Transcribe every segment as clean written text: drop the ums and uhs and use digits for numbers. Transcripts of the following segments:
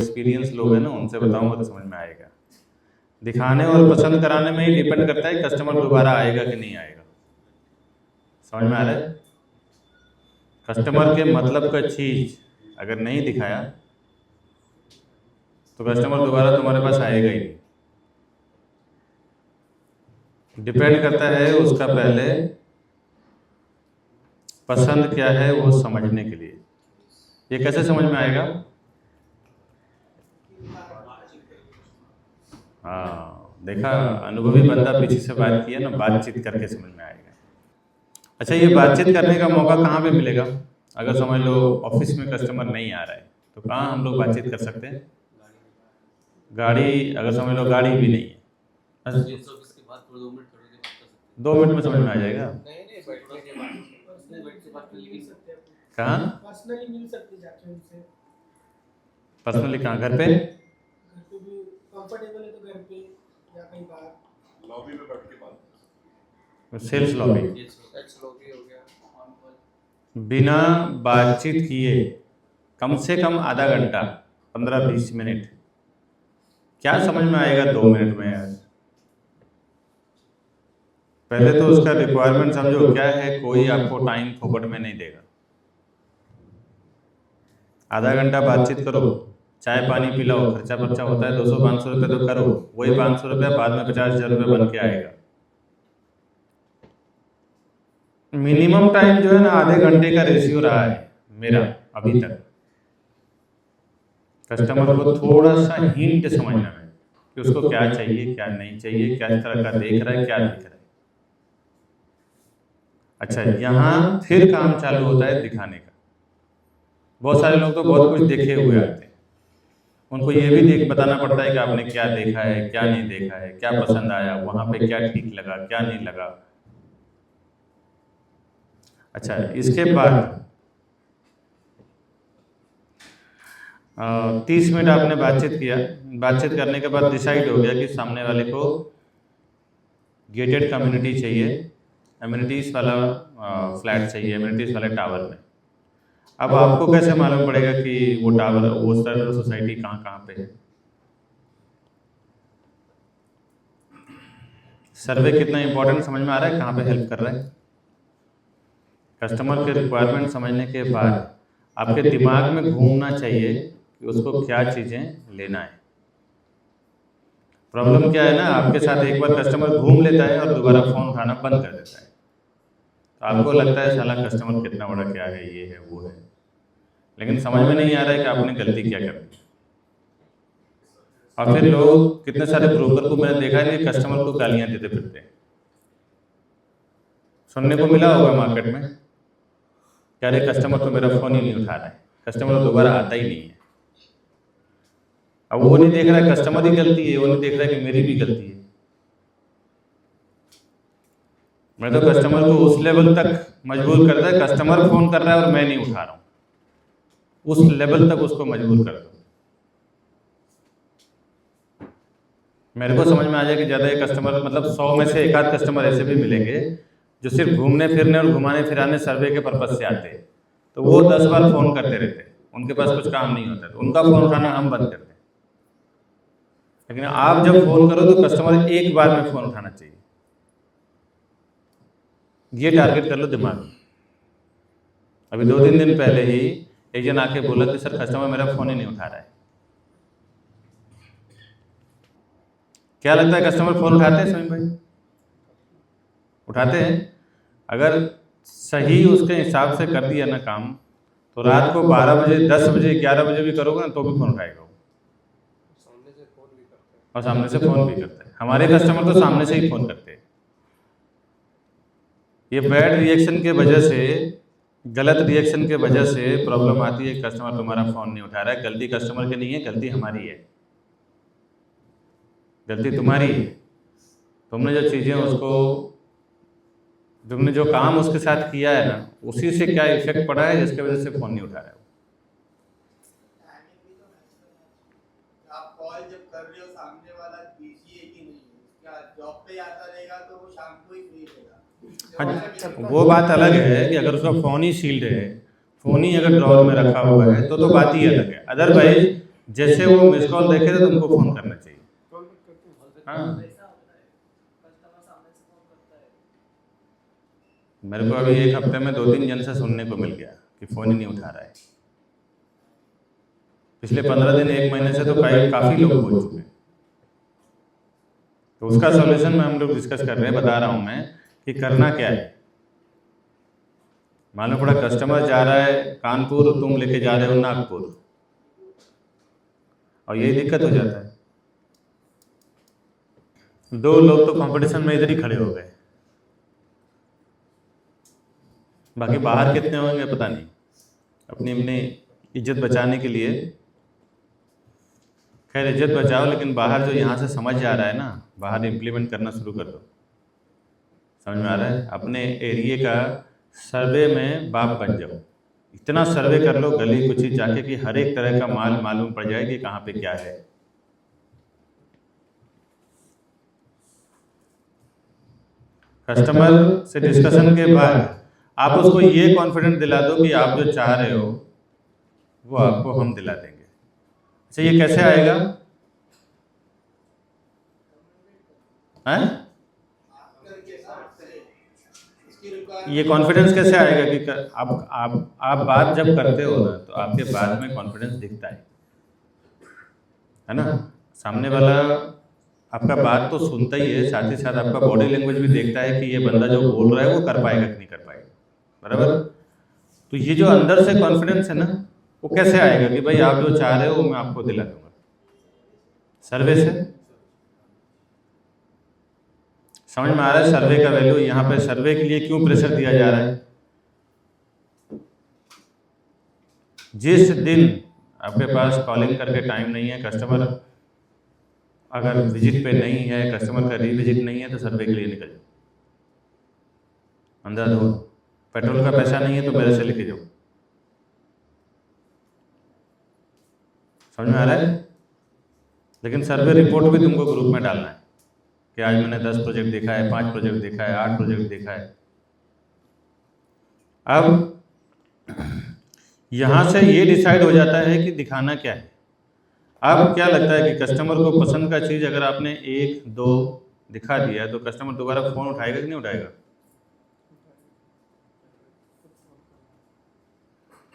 Experience लोग हैं ना, उनसे बताऊंगा तो समझ में आएगा। दिखाने और पसंद कराने में ही डिपेंड करता है कस्टमर दोबारा आएगा कि नहीं आएगा। समझ में आ रहा है? कस्टमर के मतलब का चीज अगर नहीं दिखाया तो कस्टमर दोबारा तुम्हारे पास आएगा ही नहीं। डिपेंड करता है उसका पहले पसंद क्या है वो समझने के लिए। ये कैसे समझ में आएगा? हाँ, देखा, अनुभवी बंदा पीछे से बात किया ना, बातचीत करके समझ में आएगा। अच्छा, ये बातचीत करने का मौका कहाँ पे मिलेगा? अगर समझ लो ऑफिस में कस्टमर नहीं आ रहा है तो कहाँ हम लोग बातचीत कर सकते हैं? गाड़ी, अगर समझ लो गाड़ी भी नहीं है, 2 मिनट में समझ में आ जाएगा। कहाँ पर्सनली मिल सकते जाके उनसे। पर्सनली कहाँ? घर पे? घर पे भी कंफर्टेबल है तो घर पे या कहीं बाहर लॉबी में बैठ के बात। Sales lobby. लॉबी हो गया। बिना बातचीत किए कम से कम आधा घंटा, 15-20 मिनट, क्या समझ में आएगा 2 मिनट में यार? पहले तो उसका रिक्वायरमेंट समझो क्या है। कोई आपको टाइम फोकट में नहीं देगा। आधा घंटा बातचीत करो, चाय पानी पिलाओ, खर्चा बर्चा होता है 200-500 रुपये तो करो। वही 500 रुपये बाद में 50,000 रुपये बन के आएगा। मिनिमम टाइम जो है ना, आधे घंटे का रेशियो रहा है मेरा अभी तक, कस्टमर को थोड़ा सा हिंट समझना है कि उसको क्या चाहिए क्या नहीं चाहिए, क्या तरह का देख रहा है क्या दिख रहा है। अच्छा, यहाँ फिर काम चालू होता है दिखाने का। बहुत सारे लोग तो बहुत कुछ देखे हुए आते हैं, उनको ये भी बताना पड़ता है कि आपने क्या देखा है क्या नहीं देखा है, क्या पसंद आया, वहाँ पे क्या ठीक लगा क्या नहीं लगा। अच्छा, इसके बाद 30 मिनट आपने बातचीत किया। बातचीत करने के बाद डिसाइड हो गया कि सामने वाले को गेटेड कम्युनिटी चाहिए, एमिनिटीज़ वाला फ्लैट चाहिए, एमिनिटीज़ वाले टावर में। अब आपको कैसे मालूम पड़ेगा कि वो टावर, वो सोसाइटी कहाँ कहाँ पे है? सर्वे कितना इंपॉर्टेंट समझ में आ रहा है? कहाँ पे हेल्प कर रहा है? कस्टमर के रिक्वायरमेंट समझने के बाद आपके दिमाग में घूमना चाहिए कि उसको क्या चीज़ें लेना है। प्रॉब्लम क्या है ना, आपके साथ एक बार कस्टमर घूम लेता है और दोबारा फ़ोन उठाना बंद कर देता है, तो आपको लगता है साला कस्टमर कितना बड़ा क्या है, ये है वो है, लेकिन समझ में नहीं आ रहा है कि आपने गलती क्या कर दी। और फिर लोग, कितने सारे ब्रोकर को मैंने देखा है कि कस्टमर को गालियाँ देते फिरते हैं। सुनने को मिला होगा मार्केट में, क्या रे कस्टमर तो मेरा फ़ोन ही नहीं उठा रहा है, कस्टमर तो दोबारा आता ही नहीं है। अब वो नहीं देख रहा है कस्टमर ही गलती है, वो नहीं देख रहा है कि मेरी भी गलती है। मैं तो कस्टमर को उस लेवल तक मजबूर करता है, कस्टमर फ़ोन कर रहा है और मैं नहीं उठा रहा हूँ, उस लेवल तक उसको मजबूर कर दो। मेरे को समझ में आ जाए कि ज़्यादा कस्टमर, मतलब 100 में से एक आध कस्टमर ऐसे भी मिलेंगे जो सिर्फ घूमने फिरने और घुमाने फिराने सर्वे के पर्पज़ से आते हैं, तो वो 10 बार फ़ोन करते रहते हैं, उनके पास कुछ काम नहीं होता, तो उनका फ़ोन उठाना हम बंद करते हैं। लेकिन आप जब फ़ोन करो तो कस्टमर एक बार में फ़ोन उठाना चाहिए। ये टारगेट कर लो दिमाग में। अभी 2-3 दिन पहले ही एक जन आके बोला कि सर कस्टमर मेरा फ़ोन ही नहीं उठा रहा है। क्या लगता है कस्टमर फ़ोन उठाते हैं समीम भाई? उठाते हैं। अगर सही उसके हिसाब से कर दिया ना काम, तो रात को 12 बजे 10 बजे 11 बजे भी करोगे ना तो भी फ़ोन उठाएगा वो, और सामने से फ़ोन भी करता है। हमारे कस्टमर तो सामने से ही फ़ोन करते हैं। ये बैड रिएक्शन के वजह से, गलत रिएक्शन के वजह से प्रॉब्लम आती है। कस्टमर तुम्हारा फ़ोन नहीं उठा रहा है, गलती कस्टमर की नहीं है, गलती हमारी है, गलती तुम्हारी है। तुमने जो चीज़ें उसको, तुमने जो काम उसके साथ किया है ना, उसी से क्या इफेक्ट पड़ा है जिसकी वजह से फ़ोन नहीं उठा रहा है। आप कॉल जब कर रहे हो सामने वाला बिजी है कि नहीं, क्या जॉब पे आता रहेगा तो वो शाम को ही फ्री रहेगा। हाँ, वो बात अलग है कि अगर उसका फ़ोन ही शील्ड है, फ़ोन ही अगर ड्रॉर में रखा हुआ है तो बात ही अलग है। अदरवाइज जैसे वो मिस कॉल देखे तो तुमको फोन करना चाहिए। कॉल बैक करते हैं। हाँ, ऐसा होता है, कस्टमर सामने से फोन करता है। मेरे को अभी एक हफ्ते में 2-3 जन से सुनने को मिल गया कि फ़ोन ही नहीं उठा रहा है। पिछले 15 दिन 1 महीने से तो काफ़ी लोग बोल चुके हैं। तो उसका सॉल्यूशन में हम लोग डिस्कस कर रहे हैं, बता रहा हूँ मैं कि करना क्या है। मालूम पड़ा कस्टमर जा रहा है कानपुर, तुम लेके जा रहे हो नागपुर, और यही दिक्कत हो जाता है। 2 लोग तो कंपटीशन में इधर ही खड़े हो गए, बाकी बाहर कितने होंगे पता नहीं। अपनी अपनी इज्जत बचाने के लिए, खैर इज्जत बचाओ, लेकिन बाहर जो यहाँ से समझ आ रहा है ना, बाहर इम्प्लीमेंट करना शुरू कर दो। समझ में आ रहा है? अपने एरिया का सर्वे में बाप बन जाओ। इतना सर्वे कर लो गली कुची जाके कि हर एक तरह का माल मालूम पड़ जाए कि कहाँ पे क्या है। कस्टमर से डिस्कशन के बाद आप उसको ये कॉन्फिडेंट दिला दो कि आप जो चाह रहे हो वो आपको हम दिला देंगे। अच्छा, ये कैसे आएगा? हैं? ये कॉन्फिडेंस कैसे आएगा कि आप बात जब करते हो ना तो आपके बात में कॉन्फिडेंस दिखता है ना? सामने वाला आपका बात तो सुनता ही है, साथ ही साथ आपका बॉडी लैंग्वेज भी देखता है कि ये बंदा जो बोल रहा है वो कर पाएगा कि नहीं कर पाएगा। बराबर? तो ये जो अंदर से कॉन्फिडेंस है ना, वो कैसे आएगा कि भाई आप जो चाह रहे हो वो मैं आपको दिला दूंगा। सर्वे से। समझ में आ रहा है सर्वे का वैल्यू? यहाँ पे सर्वे के लिए क्यों प्रेशर दिया जा रहा है? जिस दिन आपके पास कॉलिंग करके टाइम नहीं है, कस्टमर अगर विजिट पे नहीं है, कस्टमर का रीविजिट नहीं है, तो सर्वे के लिए निकल जाओ। अंदर दो, पेट्रोल का पैसा नहीं है तो मेरे से लेके जाओ। समझ में आ रहा है? लेकिन सर्वे रिपोर्ट भी तुमको ग्रुप में डालना है कि आज मैंने 10 प्रोजेक्ट देखा है, 5 प्रोजेक्ट देखा है, 8 प्रोजेक्ट देखा है। अब यहाँ से ये डिसाइड हो जाता है कि दिखाना क्या है। अब क्या लगता है कि कस्टमर को पसंद का चीज़ अगर आपने 1-2 दिखा दिया तो कस्टमर दोबारा फ़ोन उठाएगा कि नहीं उठाएगा?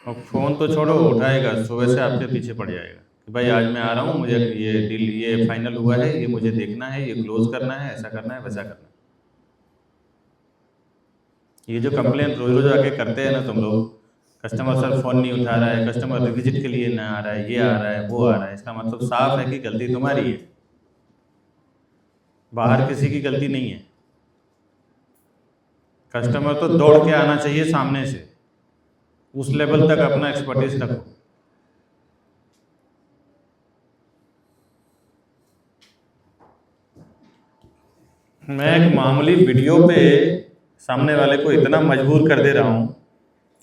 और फ़ोन तो छोड़ो, उठाएगा, सुबह से आपके पीछे पड़ जाएगा कि भाई आज मैं आ रहा हूँ, मुझे ये डील ये फाइनल हुआ है, ये मुझे देखना है, ये क्लोज करना है, ऐसा करना है, वैसा करना है। ये जो कंप्लेन रोज रोज आके करते हैं ना तुम लोग, कस्टमर सर फ़ोन नहीं उठा रहा है, कस्टमर रिविजिट के लिए ना आ रहा है, ये आ रहा है, वो आ रहा है, इसका मतलब साफ है कि गलती तुम्हारी है, बाहर किसी की गलती नहीं है। कस्टमर तो दौड़ के आना चाहिए सामने से, उस लेवल तक अपना एक्सपर्टीज रखो। मैं एक मामूली वीडियो पे सामने वाले को इतना मजबूर कर दे रहा हूँ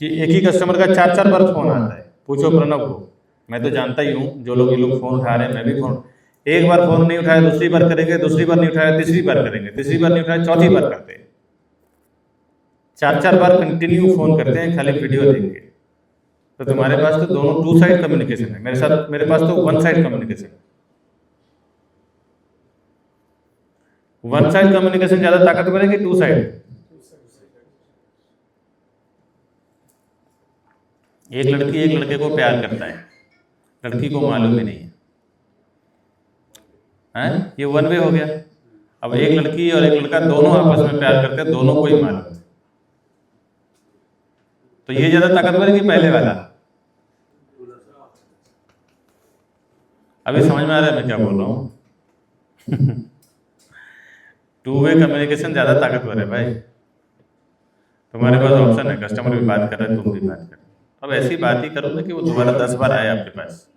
कि एक ही कस्टमर का 4-4 बार फोन आता है। पूछो प्रणव को, मैं तो जानता ही हूँ जो लोग ये लोग फोन उठा रहे हैं, मैं भी फोन, एक बार फोन नहीं उठाया दूसरी बार करेंगे, दूसरी बार नहीं उठाया तीसरी बार करेंगे, तीसरी बार नहीं उठाया चौथी बार करते हैं, 4-4 बार कंटिन्यू फोन करते हैं खाली वीडियो देख के। तो तुम्हारे पास तो दोनों 2 साइड कम्युनिकेशन है, मेरे पास तो 1 साइड कम्युनिकेशन है। 1 साइड कम्युनिकेशन ज्यादा ताकतवर है कि 2 साइड? एक लड़की एक लड़के को प्यार करता है, लड़की को मालूम ही नहीं है, हैं? ये 1 वे हो गया। अब एक लड़की और एक लड़का दोनों आपस में प्यार करते हैं, दोनों को ही मालूम है, तो ये ज्यादा ताकतवर है कि पहले वाला? अभी समझ में आ रहा है मैं क्या बोल रहा हूँ? 2 वे कम्युनिकेशन ज्यादा ताकतवर है भाई। तुम्हारे पास ऑप्शन है, कस्टमर भी बात कर रहा है, तुम भी बात कर रहे हो, अब ऐसी बात ही करो ना कि वो दोबारा 10 बार आए आपके पास।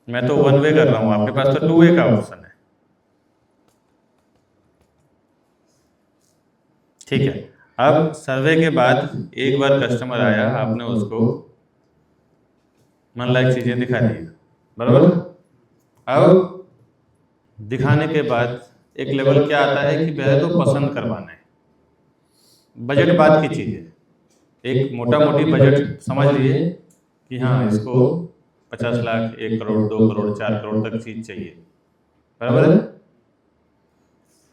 मैं तो 1 वे कर रहा हूँ, आपके पास तो 2 वे का ऑप्शन है। ठीक है, अब सर्वे के बाद एक बार कस्टमर आया, आपने उसको मन लायक चीजें दिखा दी, बराबर? अब दिखाने के बाद एक लेवल क्या आता है कि पहले तो पसंद करवाना है। बजट बात की चीज़ है, एक मोटा मोटी बजट समझ लिए कि हाँ इसको 50 लाख, 1 करोड़, 2 करोड़, 4 करोड़ तक चीज़ चाहिए, बराबर है।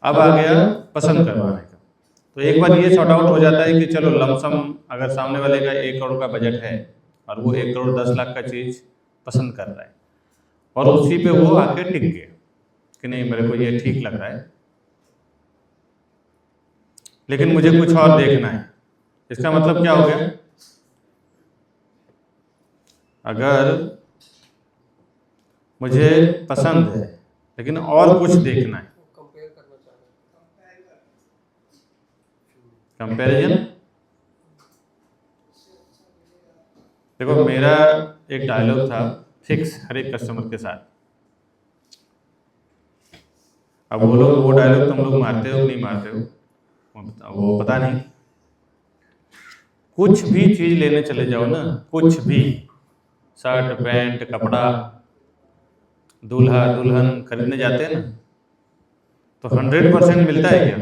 अब आ गया पसंद करवाने का। तो एक बार ये सॉर्ट आउट हो जाता है कि चलो लमसम अगर सामने वाले का 1 करोड़ का बजट है और वो 1 करोड़ 10 लाख का चीज़ पसंद कर रहा है और उसी पे वो आके टिक गया कि नहीं मेरे को ये ठीक लग रहा है, लेकिन मुझे कुछ और देखना है। इसका मतलब क्या हो गया, अगर मुझे पसंद है लेकिन और कुछ देखना है, कंपेयर करना चाह रहे हैं। कंपैरिजन। देखो मेरा एक डायलॉग था फिक्स हर एक कस्टमर के साथ। अब वो लोग वो डायलॉग तुम लोग मारते हो नहीं मारते हो वो पता नहीं। कुछ भी चीज लेने चले जाओ ना, कुछ भी शर्ट पैंट कपड़ा दूल्हा दुल्हन खरीदने जाते हैं ना, तो 100% मिलता है क्या?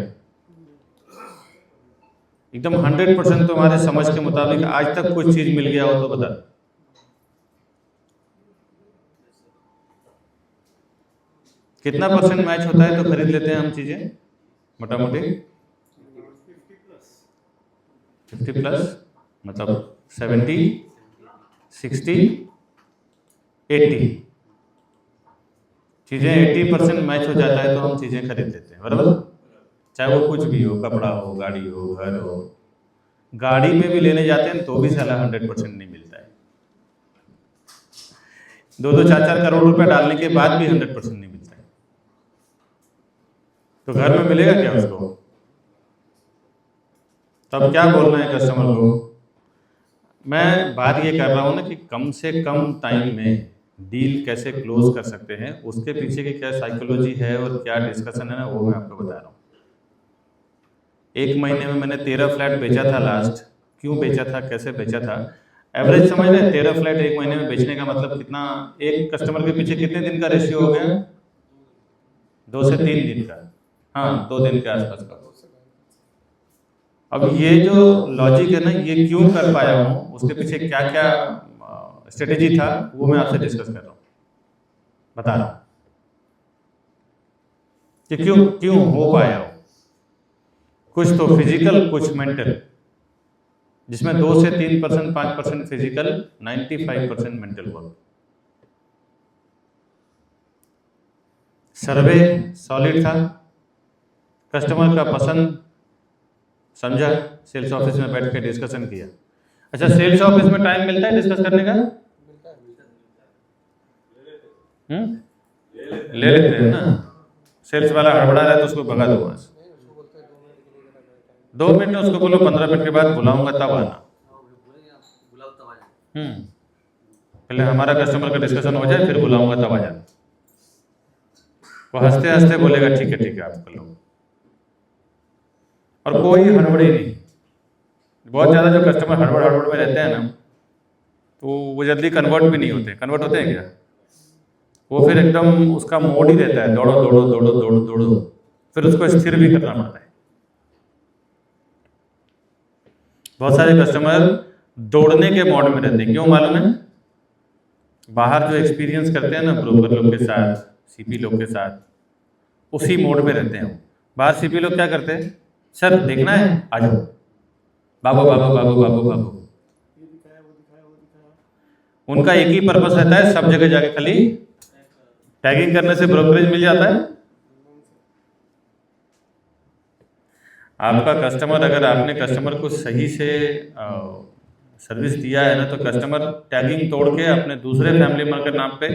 एकदम 100% तुम्हारे समझ के मुताबिक आज तक कुछ चीज मिल गया हो तो बता। कितना परसेंट मैच होता है तो खरीद लेते हैं हम चीजें मोटा मोटी? 50+ मतलब 70, 60, 80 चीजें 80% मैच हो जाता है तो हम चीजें खरीद लेते हैं, बराबर। चाहे वो कुछ भी हो, कपड़ा हो, गाड़ी हो, घर हो। गाड़ी में भी लेने जाते हैं तो भी साला 100% नहीं मिलता है। 2-2, 4-4 करोड़ रुपए डालने के बाद भी 100% नहीं मिलता है। तो घर में मिलेगा क्या उसको? तब क्या बोलना है कस्टमर को? मैं बात ये कर रहा हूँ ना कि कम से कम टाइम में डील कैसे क्लोज कर सकते हैं, उसके पीछे की क्या साइकोलॉजी है और क्या डिस्कशन है ना, वो मैं आपको बता रहा हूँ। 1 महीने में मैंने 13 फ्लैट बेचा था लास्ट। क्यों बेचा था, कैसे बेचा था? एवरेज समझ रहे हैं, 13 फ्लैट 1 महीने में बेचने का मतलब कितना, एक कस्टमर के पीछे कितने दिन का रेशियो हो गया? 2 से 3 दिन का। हाँ, 2 दिन के आसपास का। अब ये जो लॉजिक है ना, ये क्यों कर पाया हूँ, उसके पीछे क्या क्या स्ट्रेटेजी था, वो मैं आपसे डिस्कस कर रहा हूँ, बता रहा हूँ कि क्यों हो पाया हो। कुछ तो फिजिकल, कुछ मेंटल, जिसमें 2 से 3%, 5% फिजिकल, 95% मेंटल वर्क। सर्वे सॉलिड था, कस्टमर का पसंद समझा, सेल्स ऑफिस में बैठ के डिस्कशन किया। अच्छा, सेल्स ऑफिस में टाइम मिलता है डिस्कस करने का? ले लेते हैं ना। सेल्स वाला हड़बड़ा रहा है तो उसको भगा दो बस। 2 मिनट में उसको बोलो 15 मिनट के बाद बुलाऊंगा तब आना। पहले हमारा कस्टमर का डिस्कशन हो जाए फिर बुलाऊंगा तब आ जाना। वो हंसते हंसते बोलेगा ठीक है आप कर लो। और कोई हड़बड़ी नहीं। बहुत ज़्यादा जो कस्टमर हड़बड़ में रहते हैं ना, तो वो जल्दी कन्वर्ट भी नहीं होते। कन्वर्ट होते हैं क्या? वो फिर एकदम उसका मोड ही रहता है, दौड़ो दौड़ो दौड़ो दौड़ो दौड़ो, फिर उसको स्थिर भी करना पड़ता है। बहुत सारे कस्टमर दौड़ने के मोड में रहते हैं। क्यों मालूम है? बाहर जो एक्सपीरियंस करते हैं ना ब्रोकर लोग के साथ, सीपी लोग के साथ, उसी मोड में रहते हैं। बाहर सीपी लोग क्या करते हैं? सर देखना है आ जाओ, बाबू बाबू बाबू बाबू बाबू। उनका एक ही पर्पस रहता है, सब जगह जाके खाली टैगिंग करने से ब्रोकरेज मिल जाता है। आपका कस्टमर, अगर आपने कस्टमर को सही से सर्विस दिया है ना, तो कस्टमर टैगिंग तोड़ के अपने दूसरे फैमिली मेंबर के नाम पे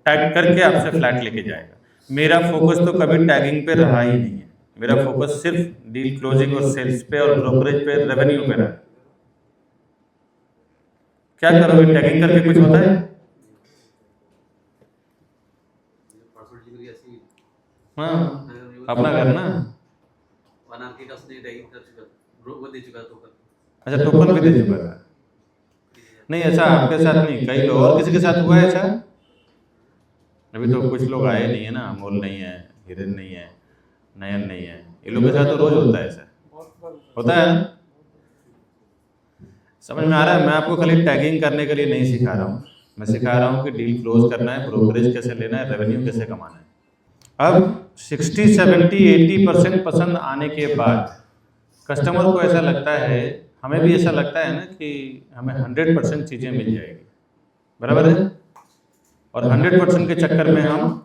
टैग करके आपसे फ्लैट लेके जाएगा। मेरा फोकस तो कभी टैगिंग पे रहा ही नहीं है। मेरा फोकस सिर्फ डील क्लोजिंग और सेल्स पे और ब्रोकरेज पे, रेवेन्यू पे रहा। क्या करोगे टैगिंग करके? कुछ होता है? हाँ, अपना घर ना। अच्छा, टोकन भी दे चुका था? नहीं, ऐसा आपके साथ नहीं, कई लोग और किसी के साथ हुआ है ऐसा? अभी तो कुछ लोग आए नहीं है ना, अमोल नहीं है, हिरन नहीं है, नयन नहीं है, ये लोग के साथ तो रोज होता है ऐसा। होता है ना? समझ में आ रहा है? मैं आपको खाली टैगिंग करने के लिए नहीं सिखा रहा हूँ, मैं सिखा रहा हूँ कि डील क्लोज करना है, ब्रोकरेज कैसे लेना है, रेवेन्यू कैसे कमाना है। अब 60, 70, 80% पसंद आने के बाद कस्टमर को ऐसा लगता है, हमें भी ऐसा लगता है ना कि हमें 100% चीज़ें मिल जाएगी, बराबर है। और 100% के चक्कर में हम,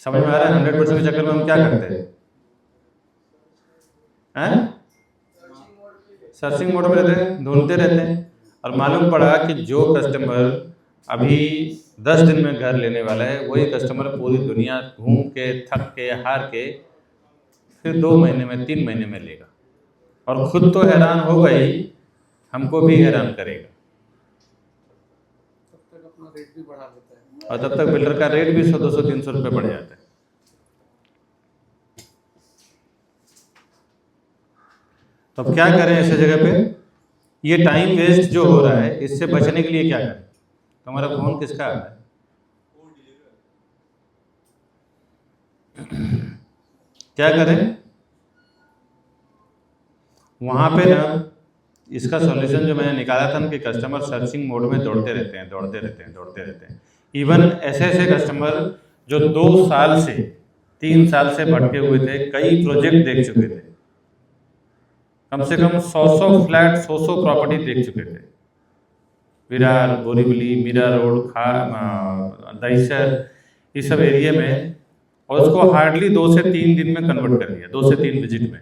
समझ में आ रहा है, 100% के चक्कर में हम क्या करते हैं? सर्चिंग मोड में रहते हैं, ढूंढते रहते हैं। और मालूम पड़ा कि जो कस्टमर अभी 10 दिन में घर लेने वाला है, वही कस्टमर पूरी दुनिया घूम के, थक के, हार के फिर 2 महीने में, 3 महीने में लेगा। और खुद तो हैरान होगा ही, हमको भी हैरान करेगा। तब तक अपना रेट भी बढ़ा देता है। और तब तक बिल्डर का रेट भी 100, 200, 300 रुपये बढ़ जाता है। तो अब क्या करें ऐसे जगह पे? ये टाइम वेस्ट जो हो रहा है, इससे बचने के लिए क्या करें? तुम्हारा फोन किसका आ रहा है? क्या करें? वहां पे ना इसका सॉल्यूशन जो मैंने निकाला था कि कस्टमर सर्चिंग मोड में दौड़ते रहते हैं। इवन ऐसे कस्टमर जो 2 साल से 3 साल से भटके हुए थे, कई प्रोजेक्ट देख चुके थे, कम से कम 100 फ्लैट, 100 प्रॉपर्टी देख चुके थे, विरार, बोरीवली, मीरा रोड, दहिसर, इस सब एरिया में। और उसको हार्डली 2 से 3 दिन में कन्वर्ट कर दिया, 2 से 3 विजिट में।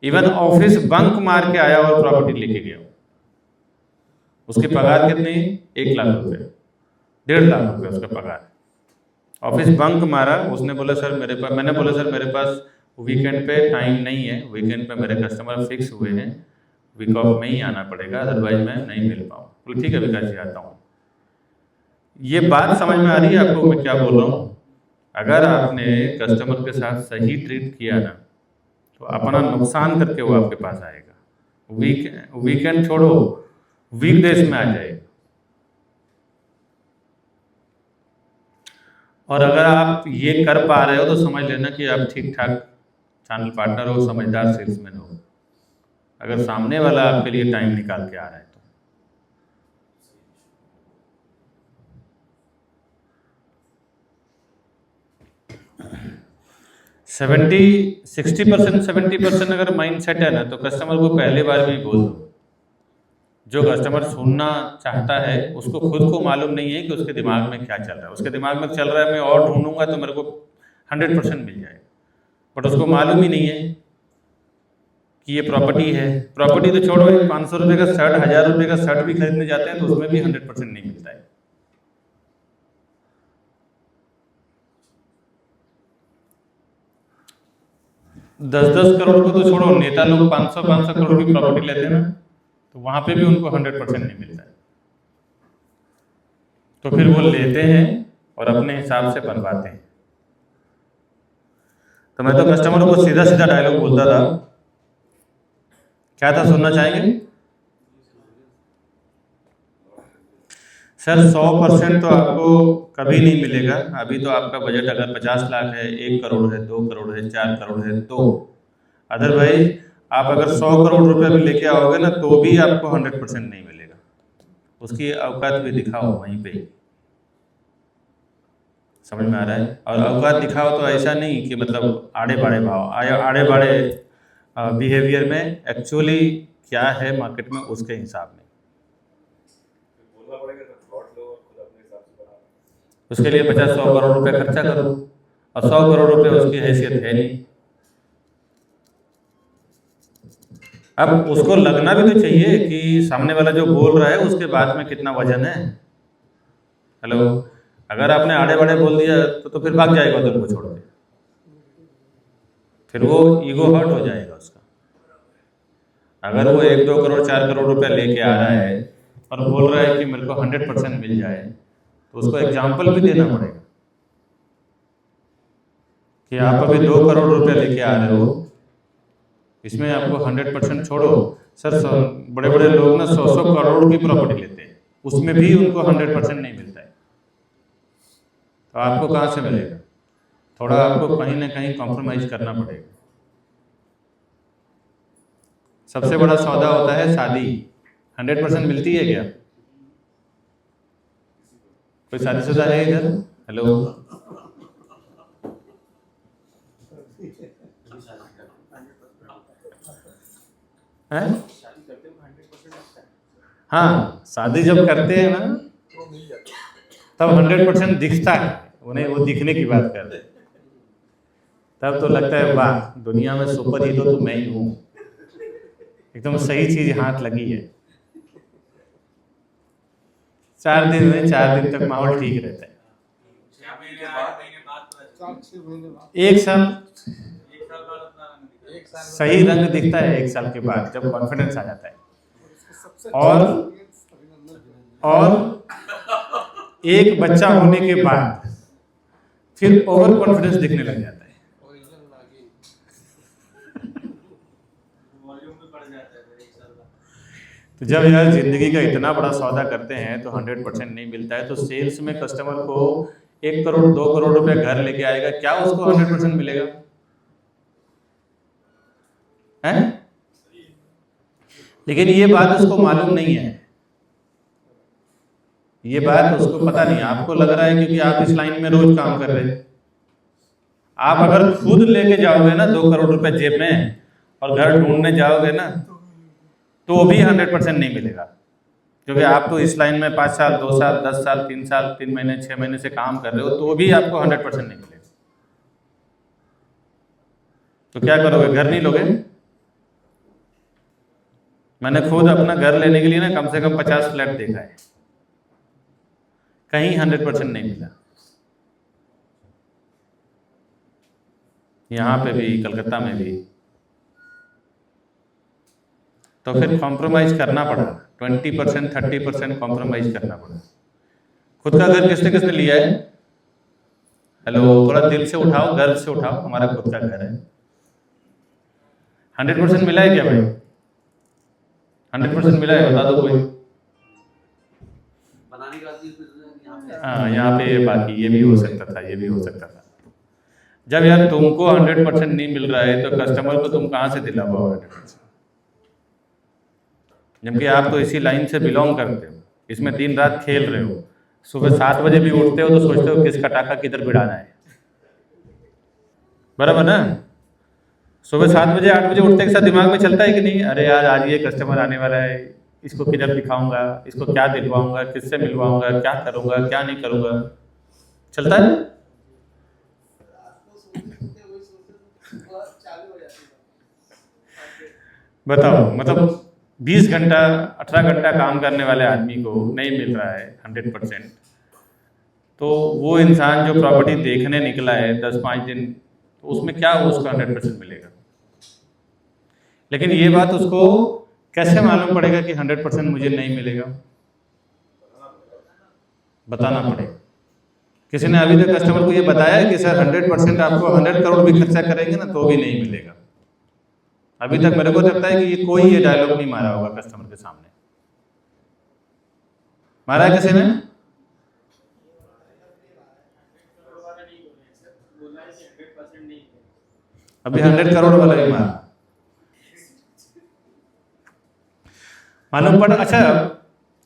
इवन ऑफिस बंक मार के आया और प्रॉपर्टी लेके गया। उसकी पगार कितनी? 1 लाख रुपए, 1.5 लाख रुपए उसका पगार। ऑफिस बंक मारा, उसने बोला सर मेरे पास, मैंने बोला सर मेरे पास वीकेंड पे टाइम नहीं है, वीकेंड पे मेरे कस्टमर फिक्स हुए हैं, वीक ऑफ में ही आना पड़ेगा, अदरवाइज मैं नहीं मिल पाऊँ। बोले ठीक है विकास जी आता हूँ। ये बात समझ में आ रही है आपको मैं क्या बोल रहा हूँ? अगर आपने कस्टमर के साथ सही ट्रीट किया ना, तो अपना नुकसान करके वो आपके पास आएगा। वीकेंड छोड़ो, वीकडेज में आ जाएगा। और अगर आप ये कर पा रहे हो तो समझ लेना कि आप ठीक ठाक चैनल पार्टनर हो, समझदार सेल्समैन हो, अगर सामने वाला आपके लिए टाइम निकाल के आ रहा है तो। 60%, 70% अगर माइंड सेट है ना, तो कस्टमर को पहले बार में ही बोल दो। जो कस्टमर सुनना चाहता है उसको खुद को मालूम नहीं है कि उसके दिमाग में क्या चल रहा है। उसके दिमाग में चल रहा है मैं और ढूंढूंगा तो मेरे को 100% मिल जाएगा, बट उसको मालूम ही नहीं है कि ये प्रॉपर्टी है। प्रॉपर्टी तो छोड़ो, 500 रुपये का शर्ट, 1000 रुपये का शर्ट भी खरीदने जाते हैं तो उसमें भी 100% नहीं मिलता है। दस करोड़ को तो छोड़ो, नेता लोग 500 करोड़ की प्रॉपर्टी लेते हैं ना, तो वहां पे भी उनको 100% नहीं मिलता है। तो फिर वो लेते हैं और अपने हिसाब से बनवाते हैं। तो मैं तो कस्टमर को सीधा सीधा डायलॉग बोलता था, क्या था सुनना चाहेंगे? सर 100% तो आपको कभी नहीं मिलेगा। अभी तो आपका बजट अगर 50 लाख है, 1 करोड़ है, 2 करोड़ है, 4 करोड़ है तो, अदरवाइज आप अगर 100 करोड़ रुपए भी लेके आओगे ना तो भी आपको 100% नहीं मिलेगा। उसकी औकात भी दिखाओ वहीं पे। समझ में आ रहा है? और औकात दिखाओ तो ऐसा नहीं कि मतलब आड़े बाड़े भाव, आड़े बाड़े बिहेवियर में, एक्चुअली क्या है मार्केट में उसके हिसाब में। बोलना पड़ेगा सर, प्लॉट लो और खुद अपने हिसाब से बनाओ। उसके लिए 50-100 करोड़ रुपए खर्चा करो, और 100 करोड़ रुपए उसकी हैसियत है नहीं। अब उसको लगना भी तो चाहिए कि सामने वाला जो बोल रहा है उसके बाद में कितना वजन है। हेलो, अगर आपने आड़े बाड़े बोल दिया तो फिर भाग जाएगा तुमको छोड़ के, फिर वो ईगो हर्ट हो जाएगा उसका। अगर वो 1-2 करोड़ 4 करोड़ रुपया लेके आ रहा है और बोल रहा है कि मेरे को 100% मिल जाए, तो उसको एग्जाम्पल भी देना पड़ेगा कि आप अभी 2 करोड़ रुपया लेके आ रहे हो, इसमें आपको 100% छोड़ो। सर बड़े बड़े लोग ना 100 करोड़ की प्रॉपर्टी लेते हैं, उसमें भी उनको 100% नहीं मिलता है। तो आपको कहाँ से मिलेगा? थोड़ा आपको कहीं ना कहीं कॉम्प्रोमाइज करना पड़ेगा। सबसे बड़ा सौदा होता है शादी। 100% मिलती है क्या? कोई शादीशुदा है इधर? हेलो, हैं? हाँ, शादी जब करते हैं ना तब 100% दिखता है उन्हें, वो दिखने की बात कर रहे हैं। तब तो लगता है वाह, दुनिया में सुपर हीरो तो मैं ही हूँ, एकदम सही चीज हाथ लगी है। 4 दिन में 4 दिन तक माहौल ठीक रहता है। 4-6 महीने बाद 1 साल सही रंग दिखता है 1 साल के बाद, जब कॉन्फिडेंस आ जाता है। सबसे और अभिनंदन। और एक बच्चा होने के बाद फिर ओवर कॉन्फिडेंस दिखने लग जाता है। तो जब यार जिंदगी का इतना बड़ा सौदा करते हैं तो 100% नहीं मिलता है। तो सेल्स में कस्टमर को 1 करोड़ 2 करोड़ रुपए घर लेके आएगा, क्या उसको 100% मिलेगा? हैं? लेकिन ये बात उसको मालूम नहीं है, ये बात उसको पता नहीं। आपको लग रहा है क्योंकि आप इस लाइन में रोज काम कर रहे हैं। आप अगर खुद लेके जाओगे ना 2 करोड़ रुपए जेब में और घर ढूंढने जाओगे ना तो भी 100% नहीं मिलेगा, क्योंकि आप तो इस लाइन में 5 साल 2 साल 10 साल 3 साल 3 महीने 6 महीने से काम कर रहे हो, तो भी आपको 100% नहीं मिलेगा। तो क्या करोगे? घर नहीं लोगे? मैंने खुद अपना घर लेने के लिए ना कम से कम 50 फ्लैट देखा है, कहीं 100% नहीं मिला। यहाँ पे भी, कलकत्ता में भी। तो फिर कॉम्प्रोमाइज करना पड़ा, 20% 30% कॉम्प्रोमाइज करना पड़ा। खुद का घर किसने किसने लिया है? हेलो, थोड़ा दिल से उठाओ, गर्व से उठाओ, हमारा खुद का घर है। 100% मिला है क्या भाई? 100% मिला है? बता दो कोई। बनाने के बाद हाँ, यहाँ पे बाकी ये भी हो सकता था, ये भी हो सकता था। जब यार तुमको 100% नहीं मिल रहा है तो कस्टमर को तुम कहाँ से दिला पाओगे 100%? जबकि आप तो इसी लाइन से बिलोंग करते हो, इसमें दिन रात खेल रहे हो। सुबह 7 बजे भी उठते हो तो सोचते हो किसका टाका किधर भिड़ाना है, बराबर ना? सुबह 7 बजे 8 बजे उठते के साथ दिमाग में चलता है कि नहीं, अरे यार आज ये कस्टमर आने वाला है, इसको किधर दिखाऊंगा, इसको क्या दिलवाऊंगा, किससे मिलवाऊंगा, क्या करूंगा क्या नहीं करूंगा, चलता है? रात को सोते वही सोचते सुबह चालू हो जाती है। बताओ, मतलब 20 घंटा 18 घंटा काम करने वाले आदमी को नहीं मिल रहा है 100%, तो वो इंसान जो प्रॉपर्टी देखने निकला है 10-5 दिन, तो उसमें क्या उसको 100% मिलेगा? लेकिन ये बात उसको कैसे मालूम पड़ेगा कि 100% मुझे नहीं मिलेगा? बताना पड़ेगा। किसी ने अभी तक कस्टमर को ये बताया है कि सर 100% आपको 100 करोड़ भी खर्चा करेंगे ना तो भी नहीं मिलेगा? अभी तक मेरे को लगता है कि ये कोई ये डायलॉग नहीं मारा होगा कस्टमर के सामने। मारा है किसी ने? अभी 100 करोड़ वाला ही मारा मालूम पड़ा। अच्छा,